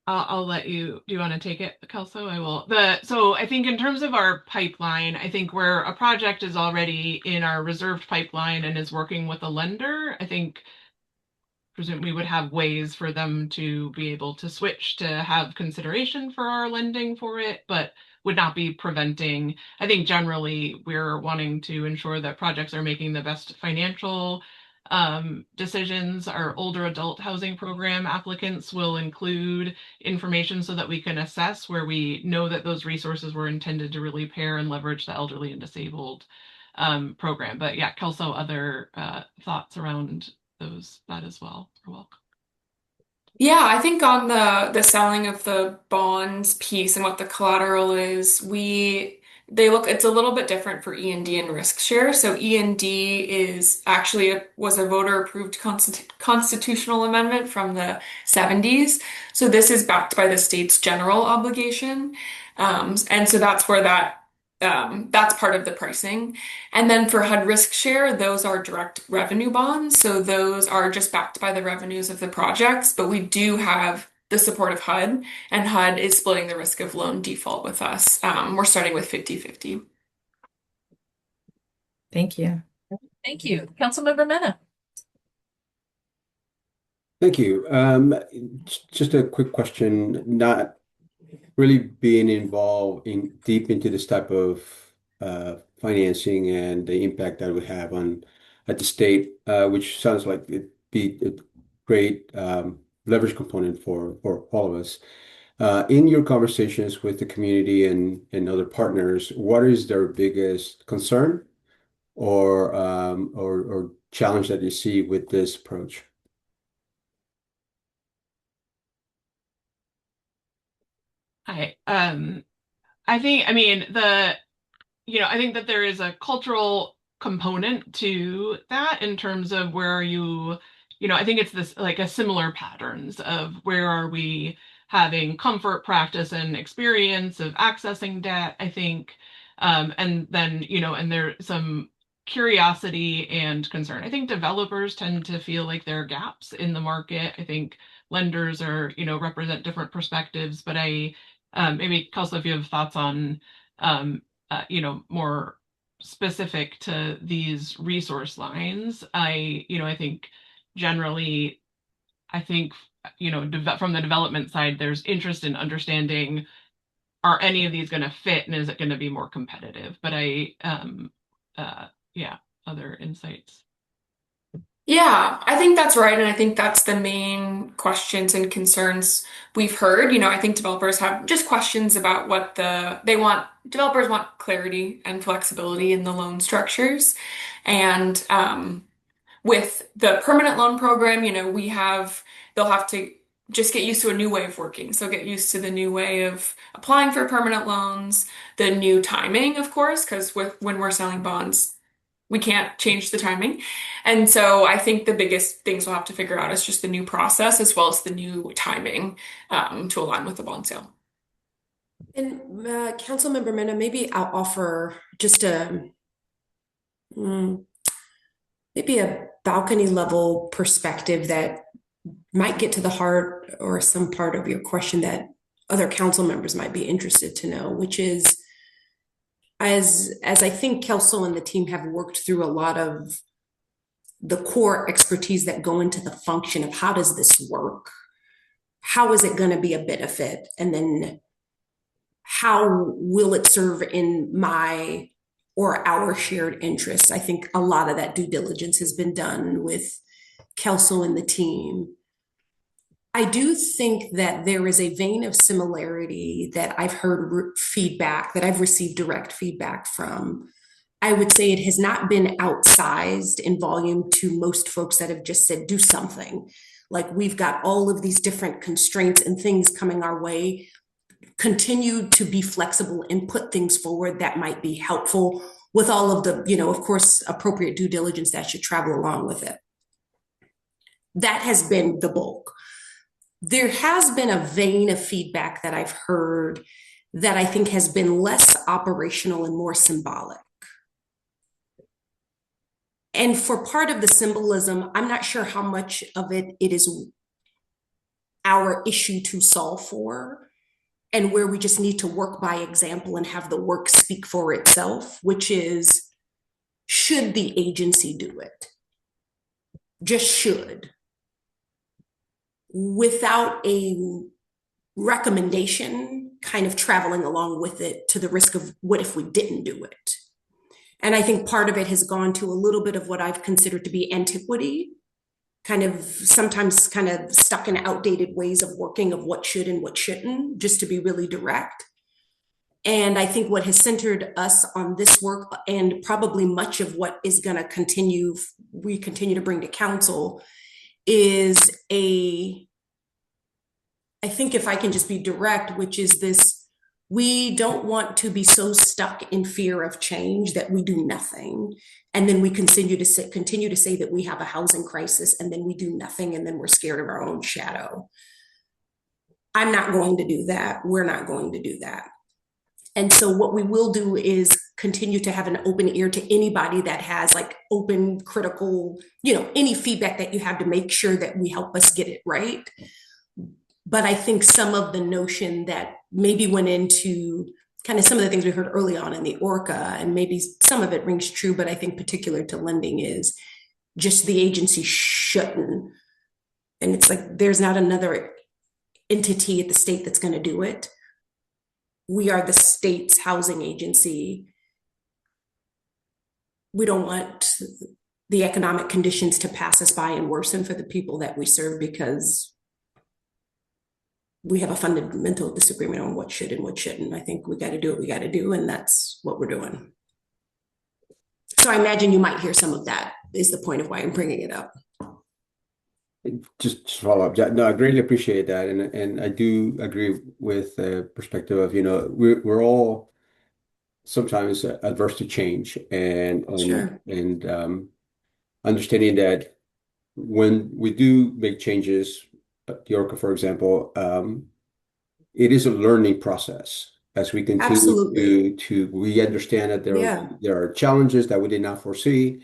I'll let you. Do you want to take it, Kelso? I will. So I think in terms of our pipeline, I think where a project is already in our reserved pipeline and is working with a lender, I think presume we would have ways for them to be able to switch to have consideration for our lending for it, but would not be preventing. I think generally we're wanting to ensure that projects are making the best financial decisions. Our older adult housing program applicants will include information so that we can assess where we know that those resources were intended to really pair and leverage the elderly and disabled program. But yeah, Kelso, other thoughts around that as well. You're welcome. Yeah, I think on the selling of the bonds piece and what the collateral is, it's a little bit different for E&D and risk share. So E&D is actually was a voter approved constitutional amendment from the 70s. So this is backed by the state's general obligation. And so that's where that's part of the pricing. And then for HUD risk share, those are direct revenue bonds. So those are just backed by the revenues of the projects, but we do have the support of HUD, and HUD is splitting the risk of loan default with us. We're starting with 50-50. Thank you. Thank you. Councilmember Mena. Thank you. Just a quick question, not really being involved deep into this type of financing and the impact that would have at the state, which sounds like it'd be a great leverage component for all of us. In your conversations with the community and other partners, what is their biggest concern or challenge that you see with this approach? I think, I mean, I think that there is a cultural component to that in terms of where are you, I think it's this like a similar patterns of where are we having comfort, practice, and experience of accessing debt, I think. And then, and there's some curiosity and concern. I think developers tend to feel like there are gaps in the market. I think lenders are, represent different perspectives, but maybe Kelso, if you have thoughts on, more specific to these resource lines, I think generally, from the development side, there's interest in understanding, are any of these going to fit and is it going to be more competitive? But other insights. Yeah, I think that's right. And I think that's the main questions and concerns we've heard. I think developers have just questions about what they want. Developers want clarity and flexibility in the loan structures. And with the permanent loan program, they'll have to just get used to a new way of working. So get used to the new way of applying for permanent loans, the new timing, of course, because when we're selling bonds, we can't change the timing. And so I think the biggest things we'll have to figure out is just the new process as well as the new timing to align with the bond sale. And Councilmember Mena, maybe I'll offer just maybe a balcony level perspective that might get to the heart or some part of your question that other council members might be interested to know, which is, as I think Kelso and the team have worked through a lot of the core expertise that go into the function of how does this work? How is it going to be a benefit? And then how will it serve in my or our shared interests? I think a lot of that due diligence has been done with Kelso and the team. I do think that there is a vein of similarity that I've heard feedback, that I've received direct feedback from. I would say it has not been outsized in volume to most folks that have just said, do something. Like, we've got all of these different constraints and things coming our way. Continue to be flexible and put things forward that might be helpful, with all of the, of course, appropriate due diligence that should travel along with it. That has been the bulk. There has been a vein of feedback that I've heard that I think has been less operational and more symbolic. And for part of the symbolism, I'm not sure how much of it is our issue to solve for, and where we just need to work by example and have the work speak for itself, which is, should the agency do it? Just should. Without a recommendation kind of traveling along with it, to the risk of what if we didn't do it? And I think part of it has gone to a little bit of what I've considered to be antiquity, kind of sometimes kind of stuck in outdated ways of working, of what should and what shouldn't, just to be really direct. And I think what has centered us on this work, and probably much of what is going to we continue to bring to council, is I think, if I can just be direct, which is this: we don't want to be so stuck in fear of change that we do nothing. And then we continue to say that we have a housing crisis, and then we do nothing, and then we're scared of our own shadow. I'm not going to do that. We're not going to do that. And so what we will do is continue to have an open ear to anybody that has like open, critical, any feedback that you have, to make sure that we help us get it right. But I think some of the notion that maybe went into kind of some of the things we heard early on in the ORCA, and maybe some of it rings true, but I think particular to lending, is just the agency shouldn't. And it's like, there's not another entity at the state that's going to do it. We are the state's housing agency. We don't want the economic conditions to pass us by and worsen for the people that we serve, because we have a fundamental disagreement on what should and what shouldn't. I think we got to do what we got to do, and that's what we're doing. So I imagine you might hear some of that, is the point of why I'm bringing it up. Just to follow up, no, I greatly appreciate that, and I do agree with the perspective of, we're all sometimes adverse to change, and Sure. Understanding that when we do make changes, the ORCA, for example, it is a learning process as we continue Absolutely. we understand that there are challenges that we did not foresee.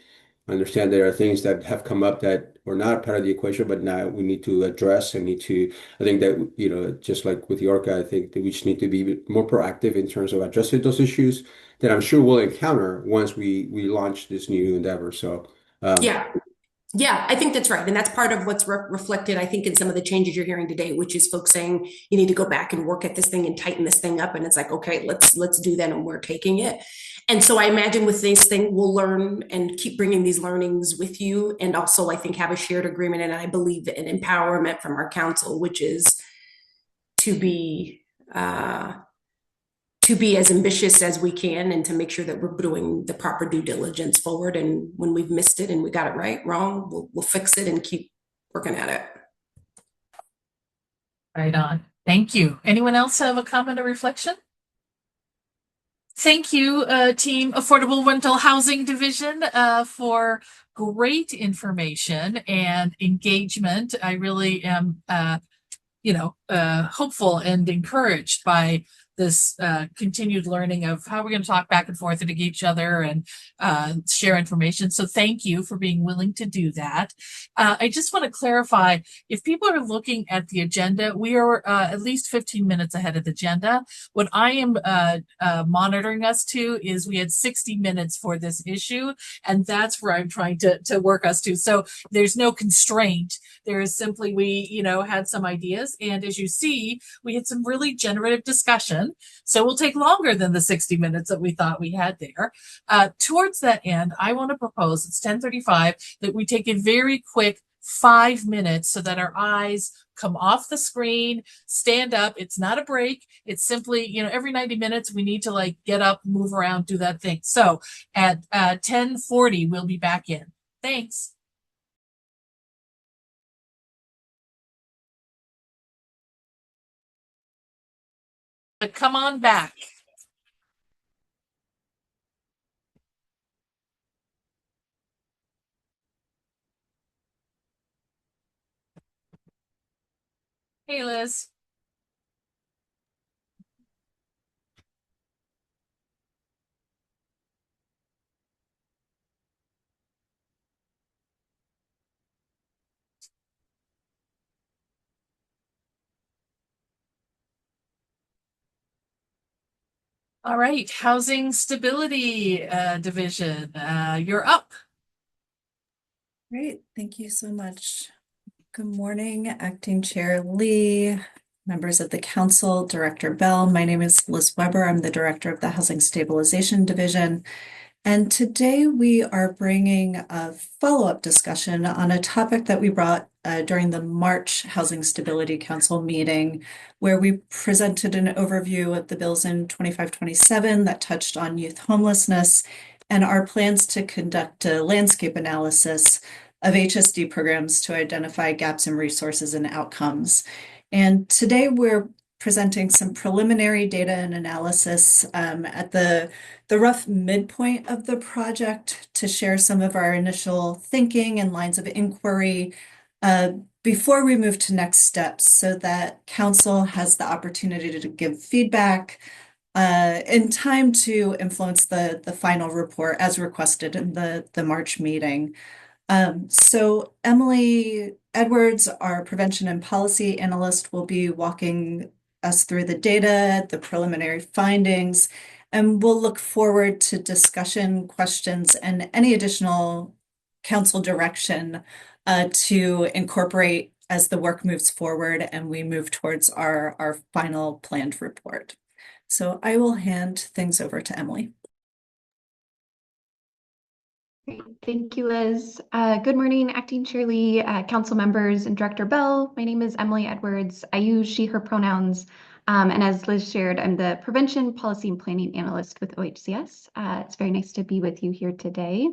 Understand there are things that have come up that were not part of the equation, but now we need to address and I think that, just like with the ORCA, I think that we just need to be more proactive in terms of addressing those issues that I'm sure we'll encounter once we launch this new endeavor. So, Yeah, I think that's right. And that's part of what's reflected, I think, in some of the changes you're hearing today, which is folks saying you need to go back and work at this thing and tighten this thing up. And it's like, okay, let's do that. And we're taking it. And so I imagine with this thing, we'll learn and keep bringing these learnings with you. And also, I think, have a shared agreement. And I believe in empowerment from our council, which is to be as ambitious as we can, and to make sure that we're doing the proper due diligence forward. And when we've missed it and we got it wrong, we'll fix it and keep working at it. Right on. Thank you. Anyone else have a comment or reflection? Thank you, Team Affordable Rental Housing Division, for great information and engagement. I really am, hopeful and encouraged by this continued learning of how we're going to talk back and forth to each other and share information. So thank you for being willing to do that. I just want to clarify, if people are looking at the agenda, we are at least 15 minutes ahead of the agenda. What I am monitoring us to is we had 60 minutes for this issue, and that's where I'm trying to work us to. So there's no constraint. There is simply, we, had some ideas, and as you see, we had some really generative discussion. So we'll take longer than the 60 minutes that we thought we had there. Towards that end, I want to propose, it's 10:35, that we take a very quick 5 minutes so that our eyes come off the screen, stand up. It's not a break. It's simply, every 90 minutes we need to get up, move around, do that thing. So at 10:40, we'll be back in. Thanks. Come on back. Hey, Liz. All right, Housing Stability Division, you're up. Great, thank you so much. Good morning, Acting Chair Lee, members of the Council, Director Bell. My name is Liz Weber. I'm the Director of the Housing Stabilization Division. And today we are bringing a follow-up discussion on a topic that we brought during the March Housing Stability Council meeting, where we presented an overview of the bills in 2527 that touched on youth homelessness and our plans to conduct a landscape analysis of HSD programs to identify gaps in resources and outcomes. And today we're presenting some preliminary data and analysis at the rough midpoint of the project to share some of our initial thinking and lines of inquiry before we move to next steps, so that Council has the opportunity to give feedback in time to influence the final report as requested in the March meeting. So Emily Edwards, our prevention and policy analyst, will be walking us through the data, the preliminary findings, and we'll look forward to discussion, questions, and any additional council direction to incorporate as the work moves forward and we move towards our final planned report. So I will hand things over to Emily. Great. Thank you, Liz. Good morning, Acting Chair Lee, Council members, and Director Bell. My name is Emily Edwards. I use she, her pronouns. And as Liz shared, I'm the Prevention, Policy, and Planning Analyst with OHCS. It's very nice to be with you here today.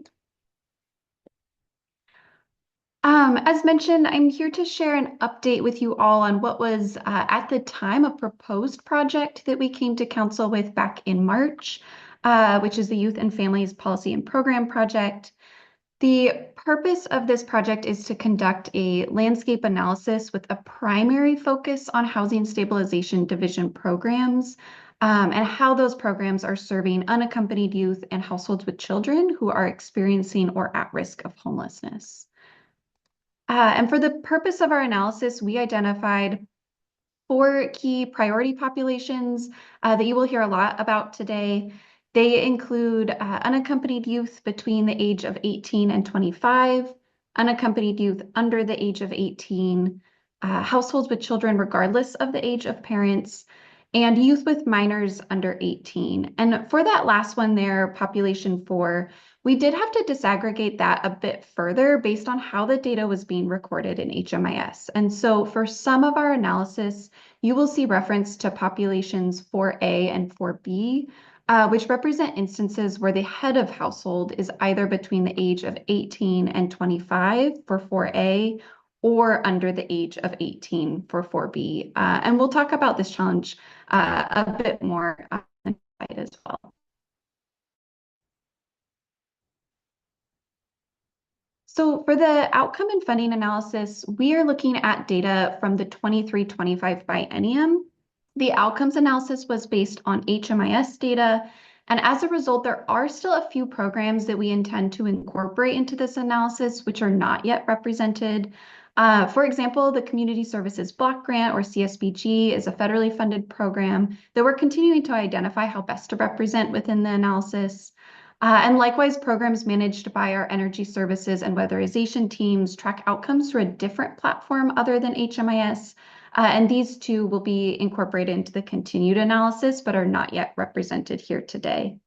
As mentioned, I'm here to share an update with you all on what was at the time a proposed project that we came to Council with back in March, which is the Youth and Families Policy and Program Project. The purpose of this project is to conduct a landscape analysis with a primary focus on Housing Stabilization Division programs and how those programs are serving unaccompanied youth and households with children who are experiencing or at risk of homelessness. And for the purpose of our analysis, we identified 4 key priority populations that you will hear a lot about today. They include unaccompanied youth between the age of 18 and 25, unaccompanied youth under the age of 18, households with children regardless of the age of parents, and youth with minors under 18. And for that last one there, population 4, we did have to disaggregate that a bit further based on how the data was being recorded in HMIS. And so for some of our analysis, you will see reference to populations 4A and 4B, which represent instances where the head of household is either between the age of 18 and 25 for 4A or under the age of 18 for 4B. And we'll talk about this challenge a bit more as well. So for the outcome and funding analysis, we are looking at data from the 23-25 biennium. The outcomes analysis was based on HMIS data, and as a result, there are still a few programs that we intend to incorporate into this analysis, which are not yet represented. For example, the Community Services Block Grant, or CSBG, is a federally funded program that we're continuing to identify how best to represent within the analysis. And likewise, programs managed by our energy services and weatherization teams track outcomes through a different platform other than HMIS. And these two will be incorporated into the continued analysis, but are not yet represented here today.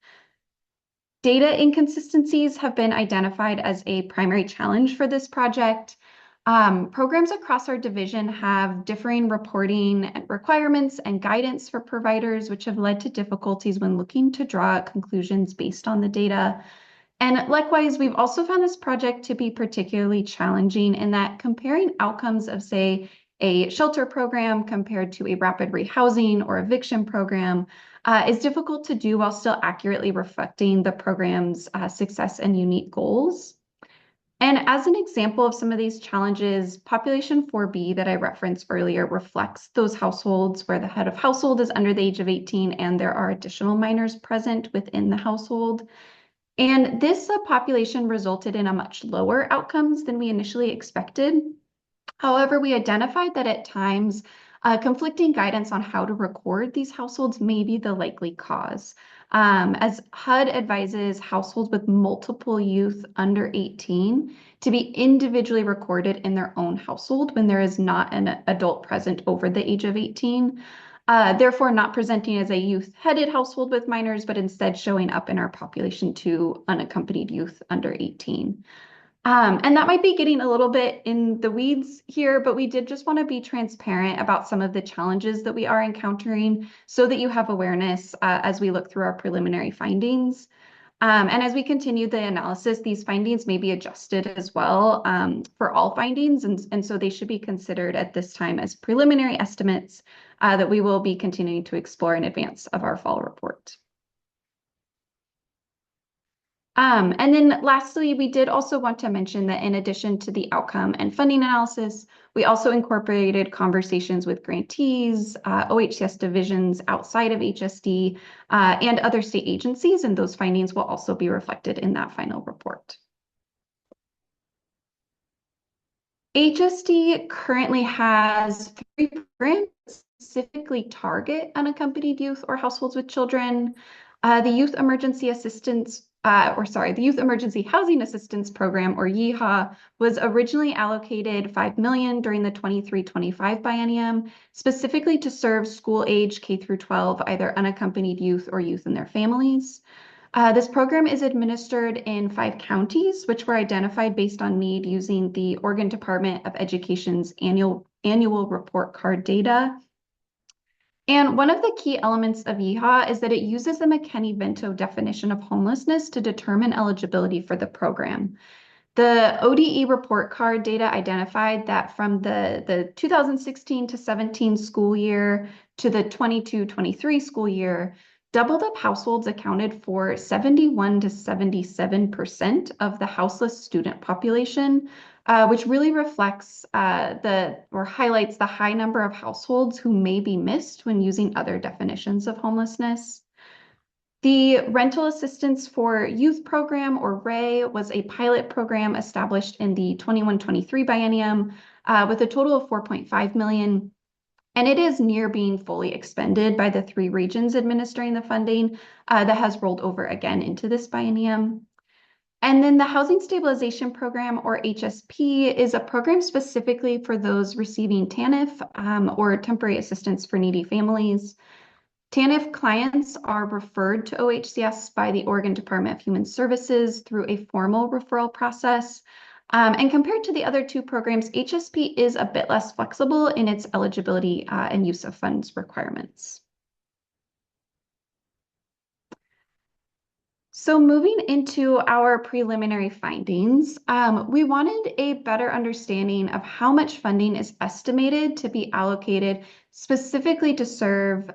Data inconsistencies have been identified as a primary challenge for this project. Programs across our division have differing reporting requirements and guidance for providers, which have led to difficulties when looking to draw conclusions based on the data. And likewise, we've also found this project to be particularly challenging in that comparing outcomes of, say, a shelter program compared to a rapid rehousing or eviction program is difficult to do while still accurately reflecting the program's success and unique goals. And as an example of some of these challenges, Population 4B that I referenced earlier reflects those households where the head of household is under the age of 18 and there are additional minors present within the household. And this population resulted in a much lower outcomes than we initially expected. However, we identified that at times, conflicting guidance on how to record these households may be the likely cause. As HUD advises households with multiple youth under 18 to be individually recorded in their own household when there is not an adult present over the age of 18. Therefore, not presenting as a youth-headed household with minors, but instead showing up in our Population 2 unaccompanied youth under 18. And that might be getting a little bit in the weeds here, but we did just want to be transparent about some of the challenges that we are encountering so that you have awareness as we look through our preliminary findings. And as we continue the analysis, these findings may be adjusted as well for all findings. And so they should be considered at this time as preliminary estimates that we will be continuing to explore in advance of our fall report. And then lastly, we did also want to mention that in addition to the outcome and funding analysis, we also incorporated conversations with grantees, OHCS divisions outside of HSD, and other state agencies, and those findings will also be reflected in that final report. HSD currently has 3 programs that specifically target unaccompanied youth or households with children. The Youth Emergency Assistance the Youth Emergency Housing Assistance Program, or YEHA, was originally allocated $5 million during the 23-25 biennium, specifically to serve school-age K through 12, either unaccompanied youth or youth and their families. This program is administered in 5 counties, which were identified based on need using the Oregon Department of Education's annual report card data. And one of the key elements of YEHA is that it uses the McKinney-Vento definition of homelessness to determine eligibility for the program. The ODE report card data identified that from the 2016 to 17 school year to the 22-23 school year, doubled up households accounted for 71 to 77% of the houseless student population, which really reflects or highlights the high number of households who may be missed when using other definitions of homelessness. The Rental Assistance for Youth Program, or RAY, was a pilot program established in the 21-23 biennium with a total of $4.5 million. And it is near being fully expended by the 3 regions administering the funding that has rolled over again into this biennium. And then the Housing Stabilization Program, or HSP, is a program specifically for those receiving TANF or Temporary Assistance for Needy Families. TANF clients are referred to OHCS by the Oregon Department of Human Services through a formal referral process. And compared to the other 2 programs, HSP is a bit less flexible in its eligibility and use of funds requirements. So moving into our preliminary findings, we wanted a better understanding of how much funding is estimated to be allocated specifically to serve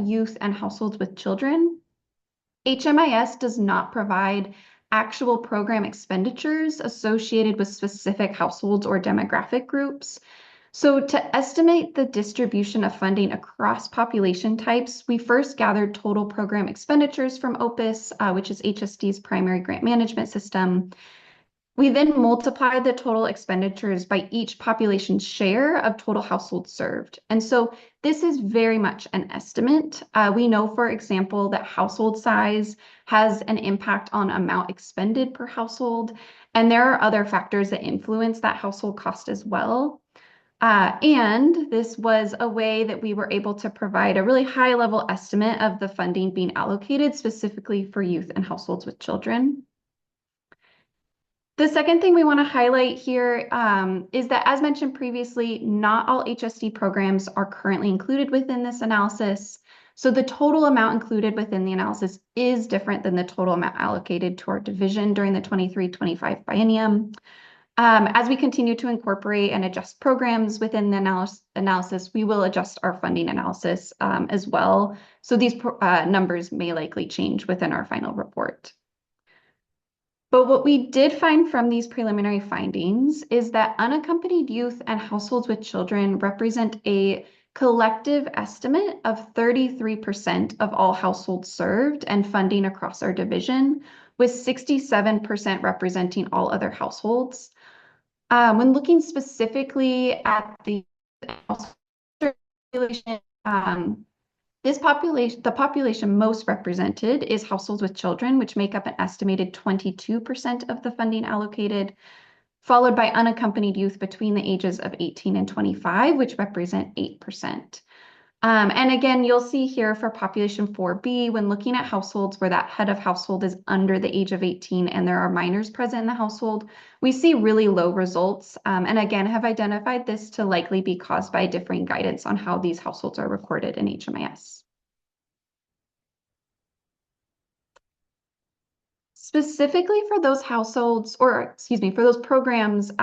youth and households with children. HMIS does not provide actual program expenditures associated with specific households or demographic groups. So to estimate the distribution of funding across population types, we first gathered total program expenditures from OPUS, which is HSD's primary grant management system. We then multiplied the total expenditures by each population's share of total households served. And so this is very much an estimate. We know, for example, that household size has an impact on amount expended per household, and there are other factors that influence that household cost as well. And this was a way that we were able to provide a really high level estimate of the funding being allocated specifically for youth and households with children. The second thing we want to highlight here is that, as mentioned previously, not all HSD programs are currently included within this analysis. So the total amount included within the analysis is different than the total amount allocated to our division during the 23-25 biennium. As we continue to incorporate and adjust programs within the analysis, we will adjust our funding analysis as well. So these numbers may likely change within our final report. But what we did find from these preliminary findings is that unaccompanied youth and households with children represent a collective estimate of 33% of all households served and funding across our division, with 67% representing all other households. When looking specifically at the population, the population most represented is households with children, which make up an estimated 22% of the funding allocated, followed by unaccompanied youth between the ages of 18 and 25, which represent 8%. And again, you'll see here for population 4B, when looking at households where that head of household is under the age of 18 and there are minors present in the household, we see really low results. And again, have identified this to likely be caused by differing guidance on how these households are recorded in HMIS. Specifically for those households, or excuse me, for those programs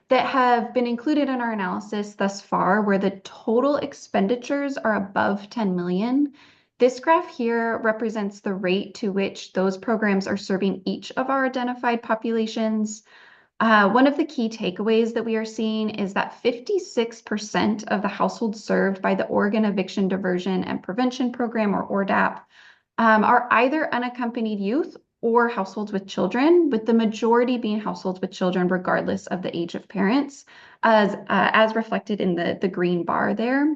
that have been included in our analysis thus far, where the total expenditures are above 10 million, this graph here represents the rate to which those programs are serving each of our identified populations. One of the key takeaways that we are seeing is that 56% of the households served by the Oregon Eviction Diversion and Prevention Program, or ORDAP, are either unaccompanied youth or households with children, with the majority being households with children regardless of the age of parents, as reflected in the green bar there.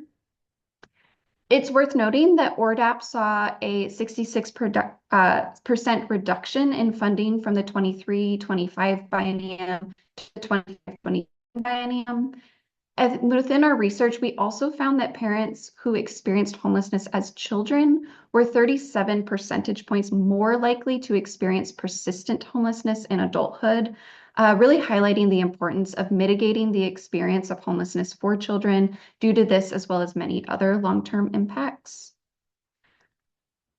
It's worth noting that ORDAP saw a 66% reduction in funding from the 23-25 biennium to the 25-26 biennium. Within our research, we also found that parents who experienced homelessness as children were 37 percentage points more likely to experience persistent homelessness in adulthood, really highlighting the importance of mitigating the experience of homelessness for children due to this, as well as many other long-term impacts.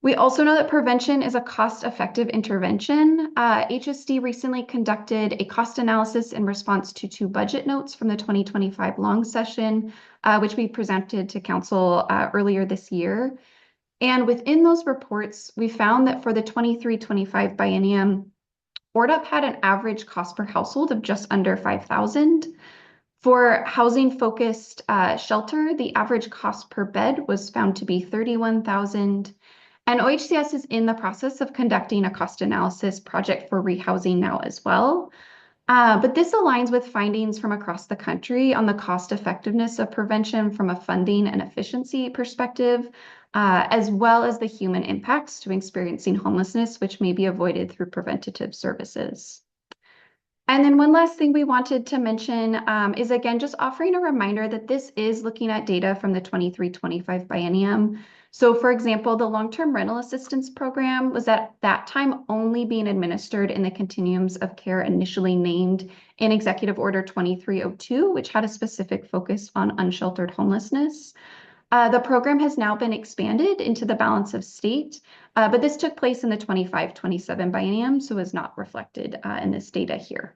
We also know that prevention is a cost-effective intervention. HSD recently conducted a cost analysis in response to 2 budget notes from the 2025 long session, which we presented to Council earlier this year. And within those reports, we found that for the 23-25 biennium, ORDAP had an average cost per household of just under $5,000. For housing-focused shelter, the average cost per bed was found to be $31,000. And OHCS is in the process of conducting a cost analysis project for rehousing now as well. But this aligns with findings from across the country on the cost effectiveness of prevention from a funding and efficiency perspective, as well as the human impacts to experiencing homelessness, which may be avoided through preventative services. And then one last thing we wanted to mention is, again, just offering a reminder that this is looking at data from the 23-25 biennium. So, for example, the long-term rental assistance program was at that time only being administered in the continuums of care initially named in Executive Order 2302, which had a specific focus on unsheltered homelessness. The program has now been expanded into the balance of state, but this took place in the 25-27 biennium, so is not reflected in this data here.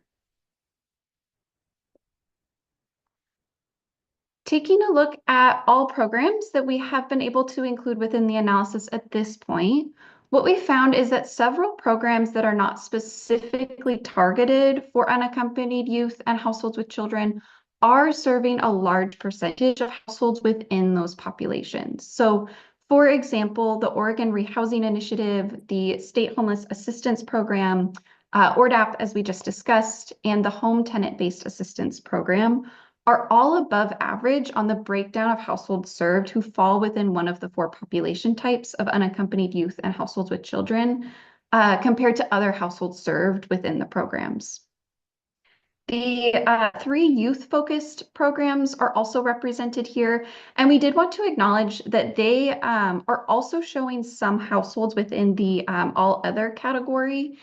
Taking a look at all programs that we have been able to include within the analysis at this point, what we found is that several programs that are not specifically targeted for unaccompanied youth and households with children are serving a large percentage of households within those populations. So, for example, the Oregon Rehousing Initiative, the State Homeless Assistance Program, ORDAP, as we just discussed, and the Home Tenant-Based Assistance Program are all above average on the breakdown of households served who fall within one of the 4 population types of unaccompanied youth and households with children, compared to other households served within the programs. The 3 youth-focused programs are also represented here, and we did want to acknowledge that they are also showing some households within the all other category.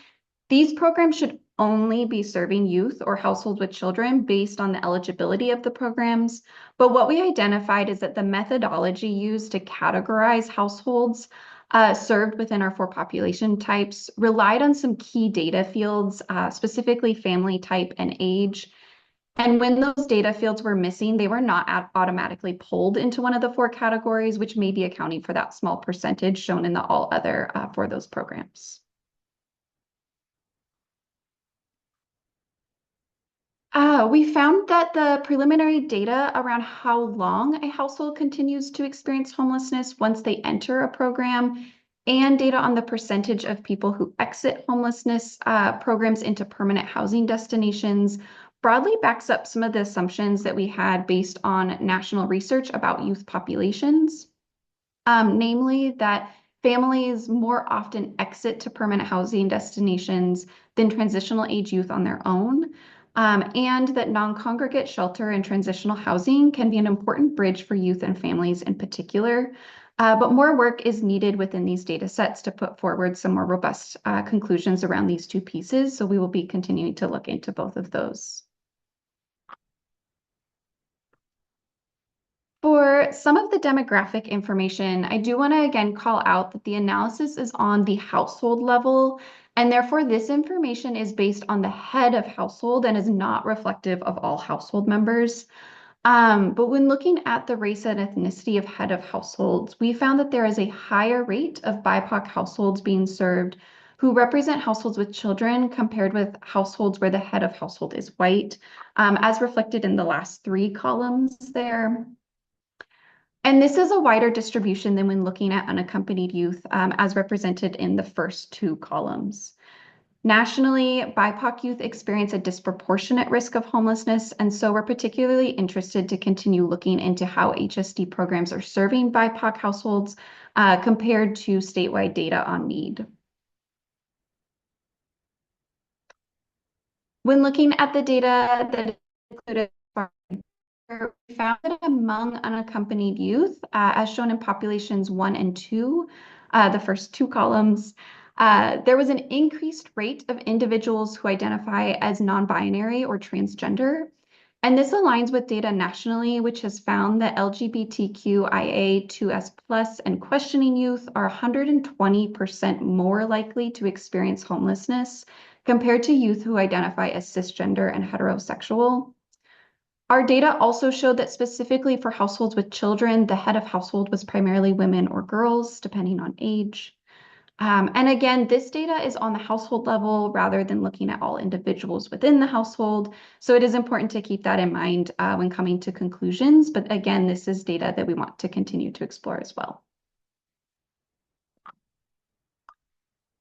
These programs should only be serving youth or households with children based on the eligibility of the programs. But what we identified is that the methodology used to categorize households served within our 4 population types relied on some key data fields, specifically family type and age. And when those data fields were missing, they were not automatically pulled into one of the 4 categories, which may be accounting for that small percentage shown in the all other for those programs. We found that the preliminary data around how long a household continues to experience homelessness once they enter a program, and data on the percentage of people who exit homelessness programs into permanent housing destinations broadly backs up some of the assumptions that we had based on national research about youth populations, namely that families more often exit to permanent housing destinations than transitional age youth on their own. And that non-congregate shelter and transitional housing can be an important bridge for youth and families in particular. But more work is needed within these data sets to put forward some more robust conclusions around these 2 pieces. So we will be continuing to look into both of those. For some of the demographic information, I do want to again call out that the analysis is on the household level, and therefore this information is based on the head of household and is not reflective of all household members. But when looking at the race and ethnicity of head of households, we found that there is a higher rate of BIPOC households being served who represent households with children compared with households where the head of household is white, as reflected in the last 3 columns there. And this is a wider distribution than when looking at unaccompanied youth, as represented in the first 2 columns. Nationally, BIPOC youth experience a disproportionate risk of homelessness, and so we're particularly interested to continue looking into how HSD programs are serving BIPOC households compared to statewide data on need. When looking at the data that included, we found that among unaccompanied youth, as shown in populations 1 and 2, the first 2 columns, there was an increased rate of individuals who identify as non-binary or transgender. And this aligns with data nationally, which has found that LGBTQIA2S+ and questioning youth are 120% more likely to experience homelessness compared to youth who identify as cisgender and heterosexual. Our data also showed that specifically for households with children, the head of household was primarily women or girls, depending on age. And again, this data is on the household level rather than looking at all individuals within the household. So it is important to keep that in mind when coming to conclusions. But again, this is data that we want to continue to explore as well.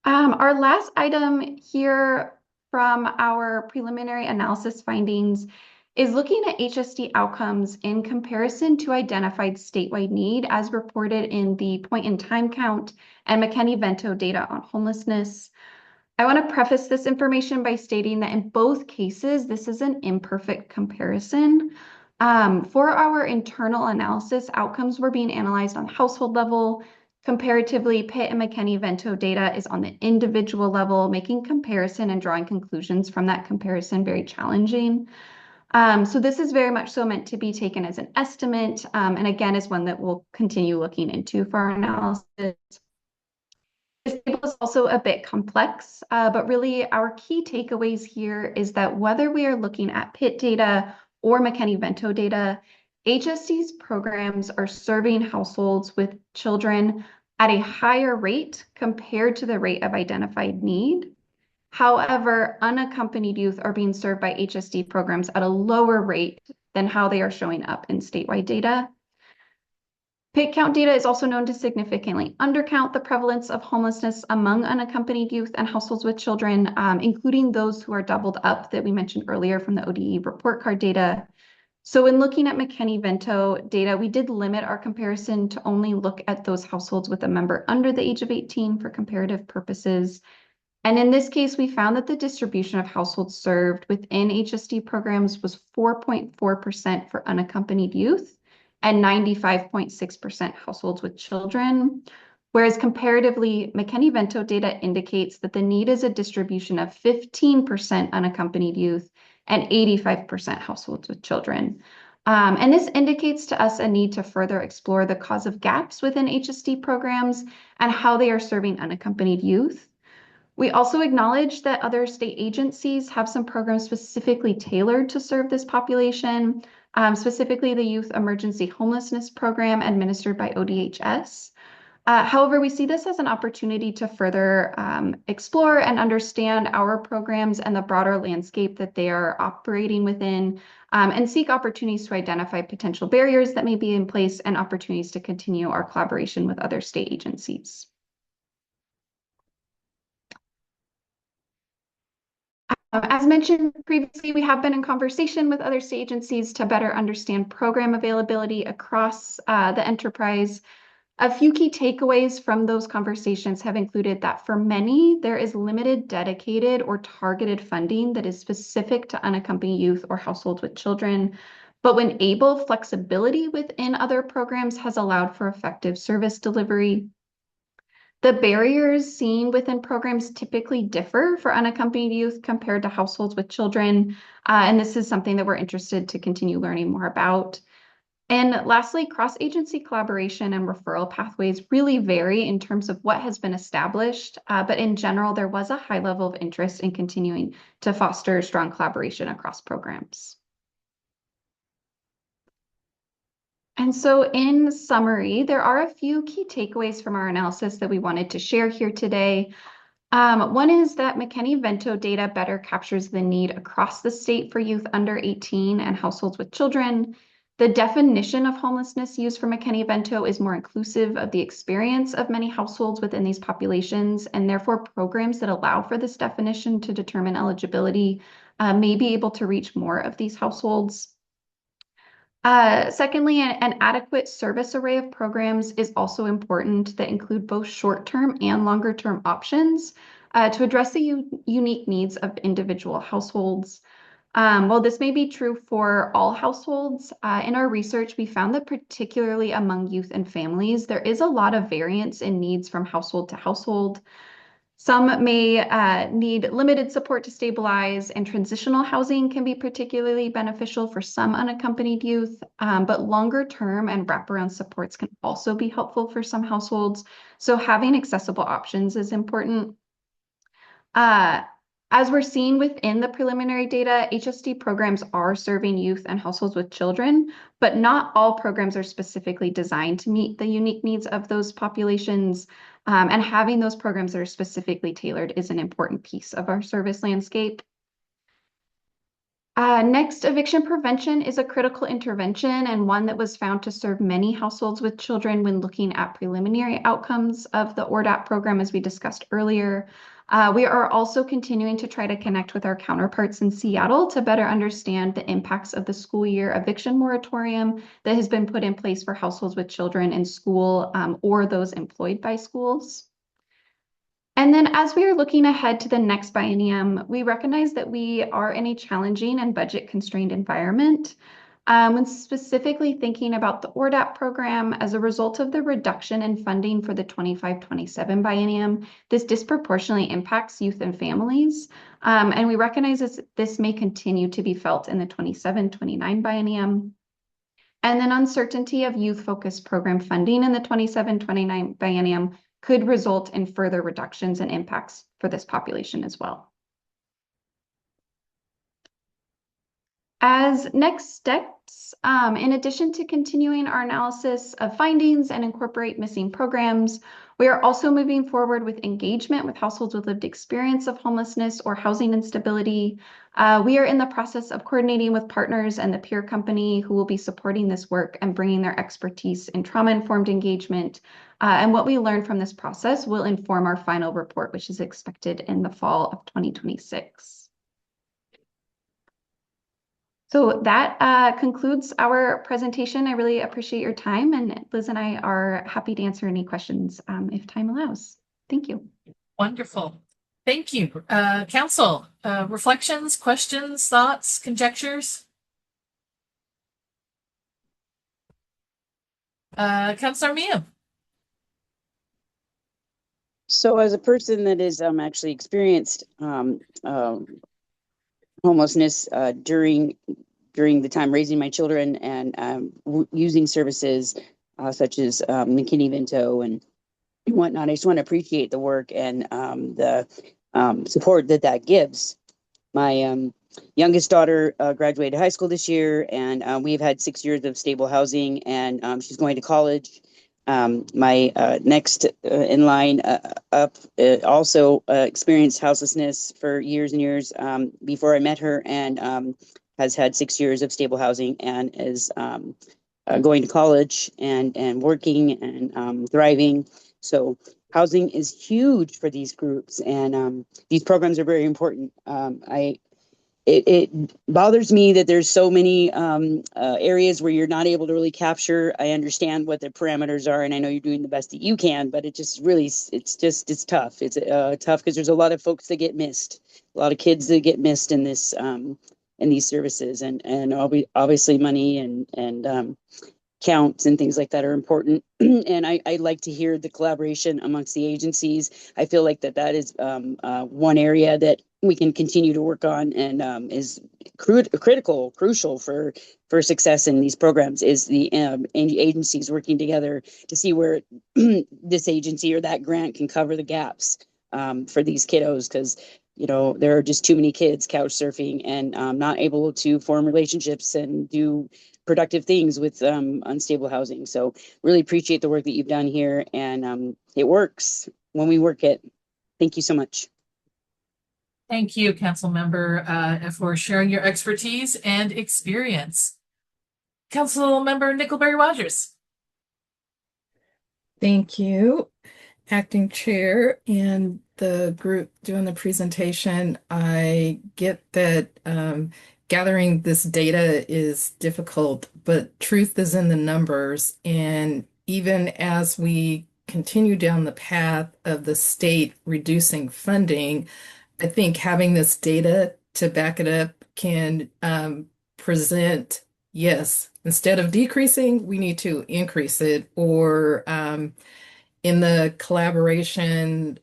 Our last item here from our preliminary analysis findings is looking at HSD outcomes in comparison to identified statewide need as reported in the point-in-time count and McKinney-Vento data on homelessness. I want to preface this information by stating that in both cases, this is an imperfect comparison. For our internal analysis, outcomes were being analyzed on household level. Comparatively, Pitt and McKinney-Vento data is on the individual level, making comparison and drawing conclusions from that comparison very challenging. So this is very much so meant to be taken as an estimate, and again, is one that we'll continue looking into for our analysis. This table is also a bit complex, but really our key takeaways here is that whether we are looking at Pitt data or McKinney-Vento data, HSD's programs are serving households with children at a higher rate compared to the rate of identified need. However, unaccompanied youth are being served by HSD programs at a lower rate than how they are showing up in statewide data. PIC count data is also known to significantly undercount the prevalence of homelessness among unaccompanied youth and households with children, including those who are doubled up that we mentioned earlier from the ODE report card data. So in looking at McKinney-Vento data, we did limit our comparison to only look at those households with a member under the age of 18 for comparative purposes. And in this case, we found that the distribution of households served within HSD programs was 4.4% for unaccompanied youth and 95.6% households with children. Whereas comparatively, McKinney-Vento data indicates that the need is a distribution of 15% unaccompanied youth and 85% households with children. And this indicates to us a need to further explore the cause of gaps within HSD programs and how they are serving unaccompanied youth. We also acknowledge that other state agencies have some programs specifically tailored to serve this population, specifically the Youth Emergency Homelessness Program administered by ODHS. However, we see this as an opportunity to further explore and understand our programs and the broader landscape that they are operating within, and seek opportunities to identify potential barriers that may be in place and opportunities to continue our collaboration with other state agencies. As mentioned previously, we have been in conversation with other state agencies to better understand program availability across the enterprise. A few key takeaways from those conversations have included that for many, there is limited dedicated or targeted funding that is specific to unaccompanied youth or households with children. But when able, flexibility within other programs has allowed for effective service delivery. The barriers seen within programs typically differ for unaccompanied youth compared to households with children. And this is something that we're interested to continue learning more about. And lastly, cross-agency collaboration and referral pathways really vary in terms of what has been established. But in general, there was a high level of interest in continuing to foster strong collaboration across programs. And so in summary, there are a few key takeaways from our analysis that we wanted to share here today. One is that McKinney-Vento data better captures the need across the state for youth under 18 and households with children. The definition of homelessness used for McKinney-Vento is more inclusive of the experience of many households within these populations, and therefore programs that allow for this definition to determine eligibility may be able to reach more of these households. Secondly, an adequate service array of programs is also important that include both short-term and longer-term options to address the unique needs of individual households. While this may be true for all households, in our research, we found that particularly among youth and families, there is a lot of variance in needs from household to household. Some may need limited support to stabilize, and transitional housing can be particularly beneficial for some unaccompanied youth, but longer term and wraparound supports can also be helpful for some households. So having accessible options is important. As we're seeing within the preliminary data, HSD programs are serving youth and households with children, but not all programs are specifically designed to meet the unique needs of those populations. And having those programs that are specifically tailored is an important piece of our service landscape. Next, eviction prevention is a critical intervention and one that was found to serve many households with children when looking at preliminary outcomes of the ORDAP program, as we discussed earlier. We are also continuing to try to connect with our counterparts in Seattle to better understand the impacts of the school year eviction moratorium that has been put in place for households with children in school or those employed by schools. And then as we are looking ahead to the next biennium, we recognize that we are in a challenging and budget-constrained environment. When specifically thinking about the ORDAP program, as a result of the reduction in funding for the 25-27 biennium, this disproportionately impacts youth and families. And we recognize this may continue to be felt in the 27-29 biennium. And then uncertainty of youth-focused program funding in the 27-29 biennium could result in further reductions and impacts for this population as well. As next steps, in addition to continuing our analysis of findings and incorporate missing programs, we are also moving forward with engagement with households with lived experience of homelessness or housing instability. We are in the process of coordinating with partners and the peer company who will be supporting this work and bringing their expertise in trauma-informed engagement. And what we learn from this process will inform our final report, which is expected in the fall of 2026. So that concludes our presentation. I really appreciate your time, and Liz and I are happy to answer any questions if time allows. Thank you. Wonderful. Thank you. Council, reflections, questions, thoughts, conjectures? Councilor Mia. So as a person that is actually experienced homelessness during the time raising my children and using services such as McKinney-Vento and whatnot, I just want to appreciate the work and the support that gives. My youngest daughter graduated high school this year, and we've had 6 years of stable housing, and she's going to college. My next in line up also experienced houselessness for years and years before I met her, and has had 6 years of stable housing and is going to college and working and thriving. So housing is huge for these groups, and these programs are very important. It bothers me that there's so many areas where you're not able to really capture. I understand what the parameters are, and I know you're doing the best that you can, but it just really, it's tough. It's tough because there's a lot of folks that get missed, a lot of kids that get missed in this in these services, and obviously money and counts and things like that are important. And I like to hear the collaboration amongst the agencies. I feel like that is one area that we can continue to work on, and is crucial for success in these programs, is the agencies working together to see where this agency or that grant can cover the gaps for these kiddos, because there are just too many kids couch surfing and not able to form relationships and do productive things with unstable housing. So really appreciate the work that you've done here, and it works when we work it. Thank you so much. Thank you, Council Member, for sharing your expertise and experience. Council Member Nickelberry Rogers. Thank you, Acting Chair and the group doing the presentation. I get that gathering this data is difficult, but truth is in the numbers. And even as we continue down the path of the state reducing funding, I think having this data to back it up can present, yes, instead of decreasing, we need to increase it, or in the collaboration,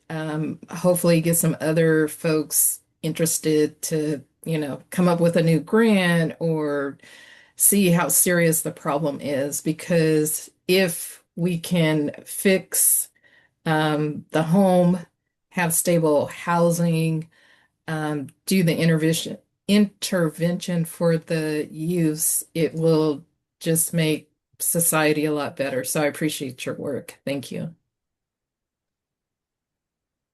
hopefully get some other folks interested to, come up with a new grant or see how serious the problem is. Because if we can fix the home, have stable housing, do the intervention for the use, it will just make society a lot better. So I appreciate your work. Thank you.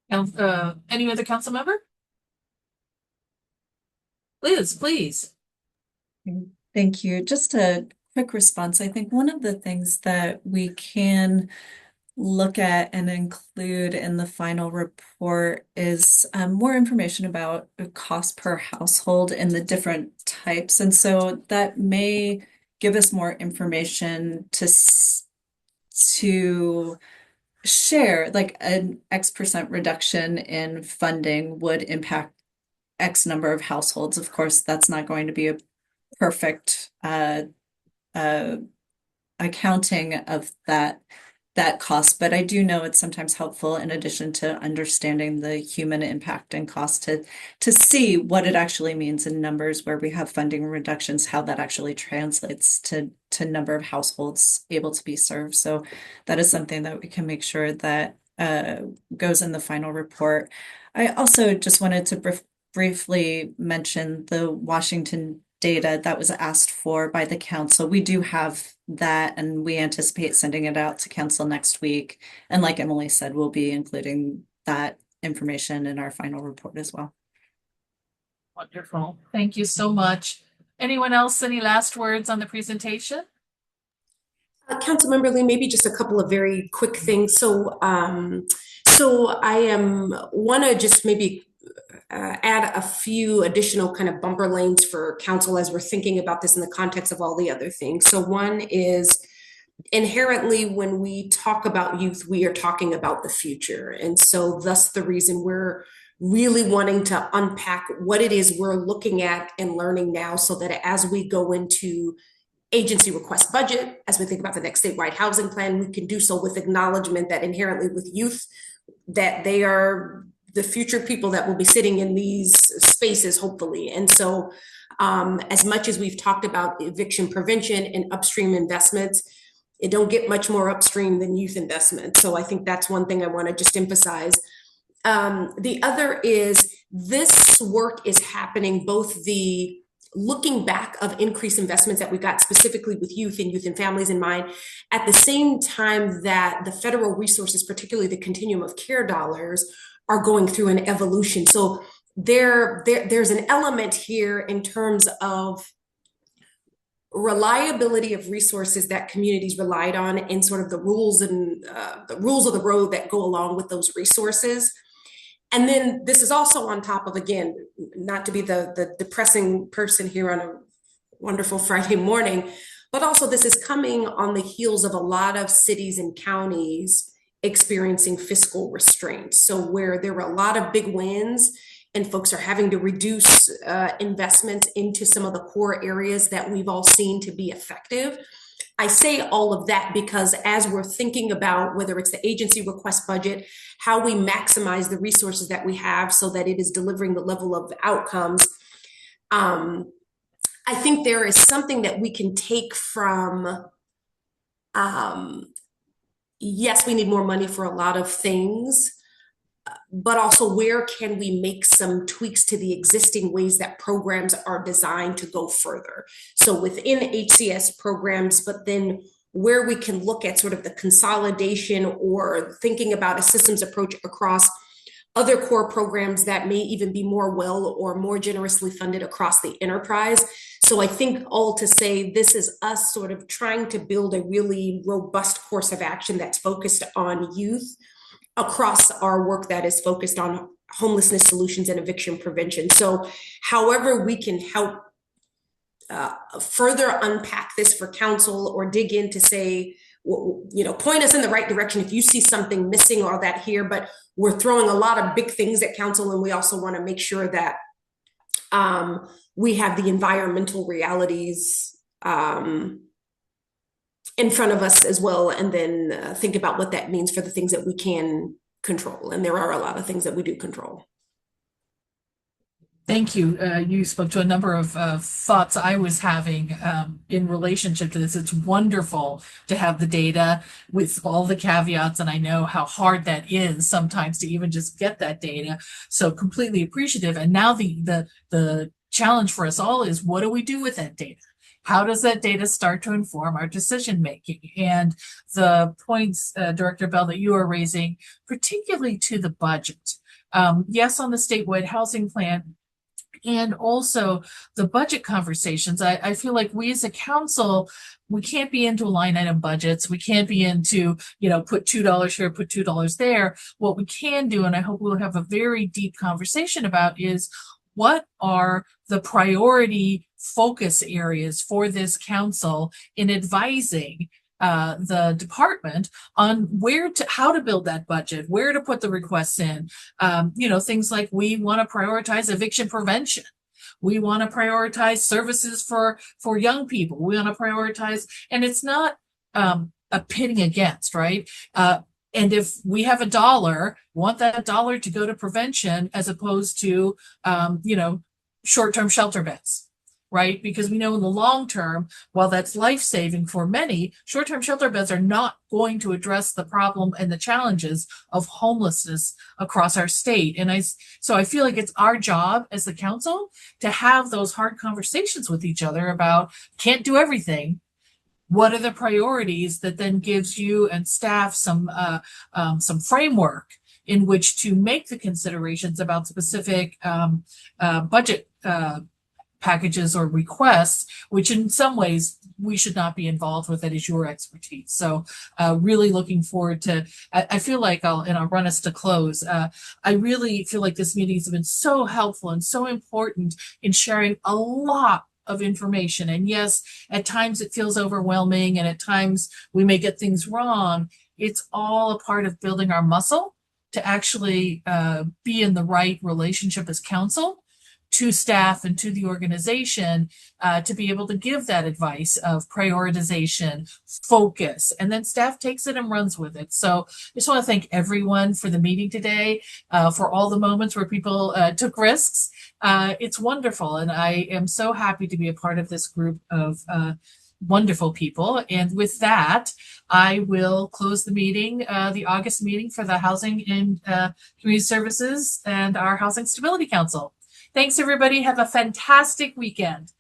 Any other council member? Liz, please. Thank you. Just a quick response. I think one of the things that we can look at and include in the final report is more information about the cost per household and the different types. And so that may give us more information to share, like an X% reduction in funding would impact X number of households. Of course, that's not going to be a perfect accounting of that cost, but I do know it's sometimes helpful, in addition to understanding the human impact and cost, to see what it actually means in numbers where we have funding reductions, how that actually translates to number of households able to be served. So that is something that we can make sure that goes in the final report. I also just wanted to briefly mention the Washington data that was asked for by the council. We do have that, and we anticipate sending it out to council next week. And like Emily said, we'll be including that information in our final report as well. Wonderful. Thank you so much. Anyone else, any last words on the presentation? Councilmember Lee, maybe just a couple of very quick things. So I want to just maybe add a few additional kind of bumper lanes for council as we're thinking about this in the context of all the other things. So one is inherently when we talk about youth, we are talking about the future. And so thus the reason we're really wanting to unpack what it is we're looking at and learning now, so that as we go into agency request budget, as we think about the next statewide housing plan, we can do so with acknowledgement that inherently with youth, that they are the future people that will be sitting in these spaces, hopefully. And so as much as we've talked about eviction prevention and upstream investments, it don't get much more upstream than youth investment. So I think that's one thing I want to just emphasize. The other is this work is happening, both the looking back of increased investments that we got specifically with youth and families in mind, at the same time that the federal resources, particularly the continuum of care dollars, are going through an evolution. So there's an element here in terms of reliability of resources that communities relied on, and sort of the rules and the rules of the road that go along with those resources. And then this is also on top of, again, not to be the depressing person here on a wonderful Friday morning, but also this is coming on the heels of a lot of cities and counties experiencing fiscal restraints. So where there were a lot of big wins and folks are having to reduce investment into some of the core areas that we've all seen to be effective. I say all of that because as we're thinking about whether it's the agency request budget, how we maximize the resources that we have so that it is delivering the level of outcomes, I think there is something that we can take from, yes, we need more money for a lot of things, but also where can we make some tweaks to the existing ways that programs are designed to go further? So within HCS programs, but then where we can look at sort of the consolidation or thinking about a systems approach across other core programs that may even be more well or more generously funded across the enterprise. So I think all to say, this is us sort of trying to build a really robust course of action that's focused on youth across our work that is focused on homelessness solutions and eviction prevention. So however we can help further unpack this for council or dig in to say, point us in the right direction if you see something missing or that here, but we're throwing a lot of big things at council, and we also want to make sure that we have the environmental realities in front of us as well, and then think about what that means for the things that we can control. And there are a lot of things that we do control. Thank you. You spoke to a number of thoughts I was having in relationship to this. It's wonderful to have the data with all the caveats, and I know how hard that is sometimes to even just get that data. So completely appreciative. And now the challenge for us all is, what do we do with that data? How does that data start to inform our decision making? And the points, Director Bell, that you are raising, particularly to the budget. Yes, on the statewide housing plan, and also the budget conversations. I feel like we as a council, we can't be into line item budgets. We can't be into, put $2 here, put $2 there. What we can do, and I hope we'll have a very deep conversation about, is what are the priority focus areas for this council in advising the department on how to build that budget, where to put the requests in. Things like, we want to prioritize eviction prevention. We want to prioritize services for young people. We want to prioritize, and it's not a pitting against, right? And if we have $1, want that dollar to go to prevention as opposed to, short-term shelter beds. right? Because we know in the long term, while that's life-saving for many, short-term shelter beds are not going to address the problem and the challenges of homelessness across our state. And so I feel like it's our job as the council to have those hard conversations with each other about can't do everything. What are the priorities that then gives you and staff some framework in which to make the considerations about specific budget packages or requests, which in some ways we should not be involved with. That is your expertise. So really looking forward to, I feel like I'll run us to close. I really feel like this meeting has been so helpful and so important in sharing a lot of information. And yes, at times it feels overwhelming and at times we may get things wrong. It's all a part of building our muscle to actually be in the right relationship as council to staff and to the organization to be able to give that advice of prioritization, focus, and then staff takes it and runs with it. So I just want to thank everyone for the meeting today, for all the moments where people took risks. It's wonderful, and I am so happy to be a part of this group of wonderful people. And with that, I will close the meeting, the August meeting for the Housing and Community Services and our Housing Stability Council. Thanks, everybody. Have a fantastic weekend.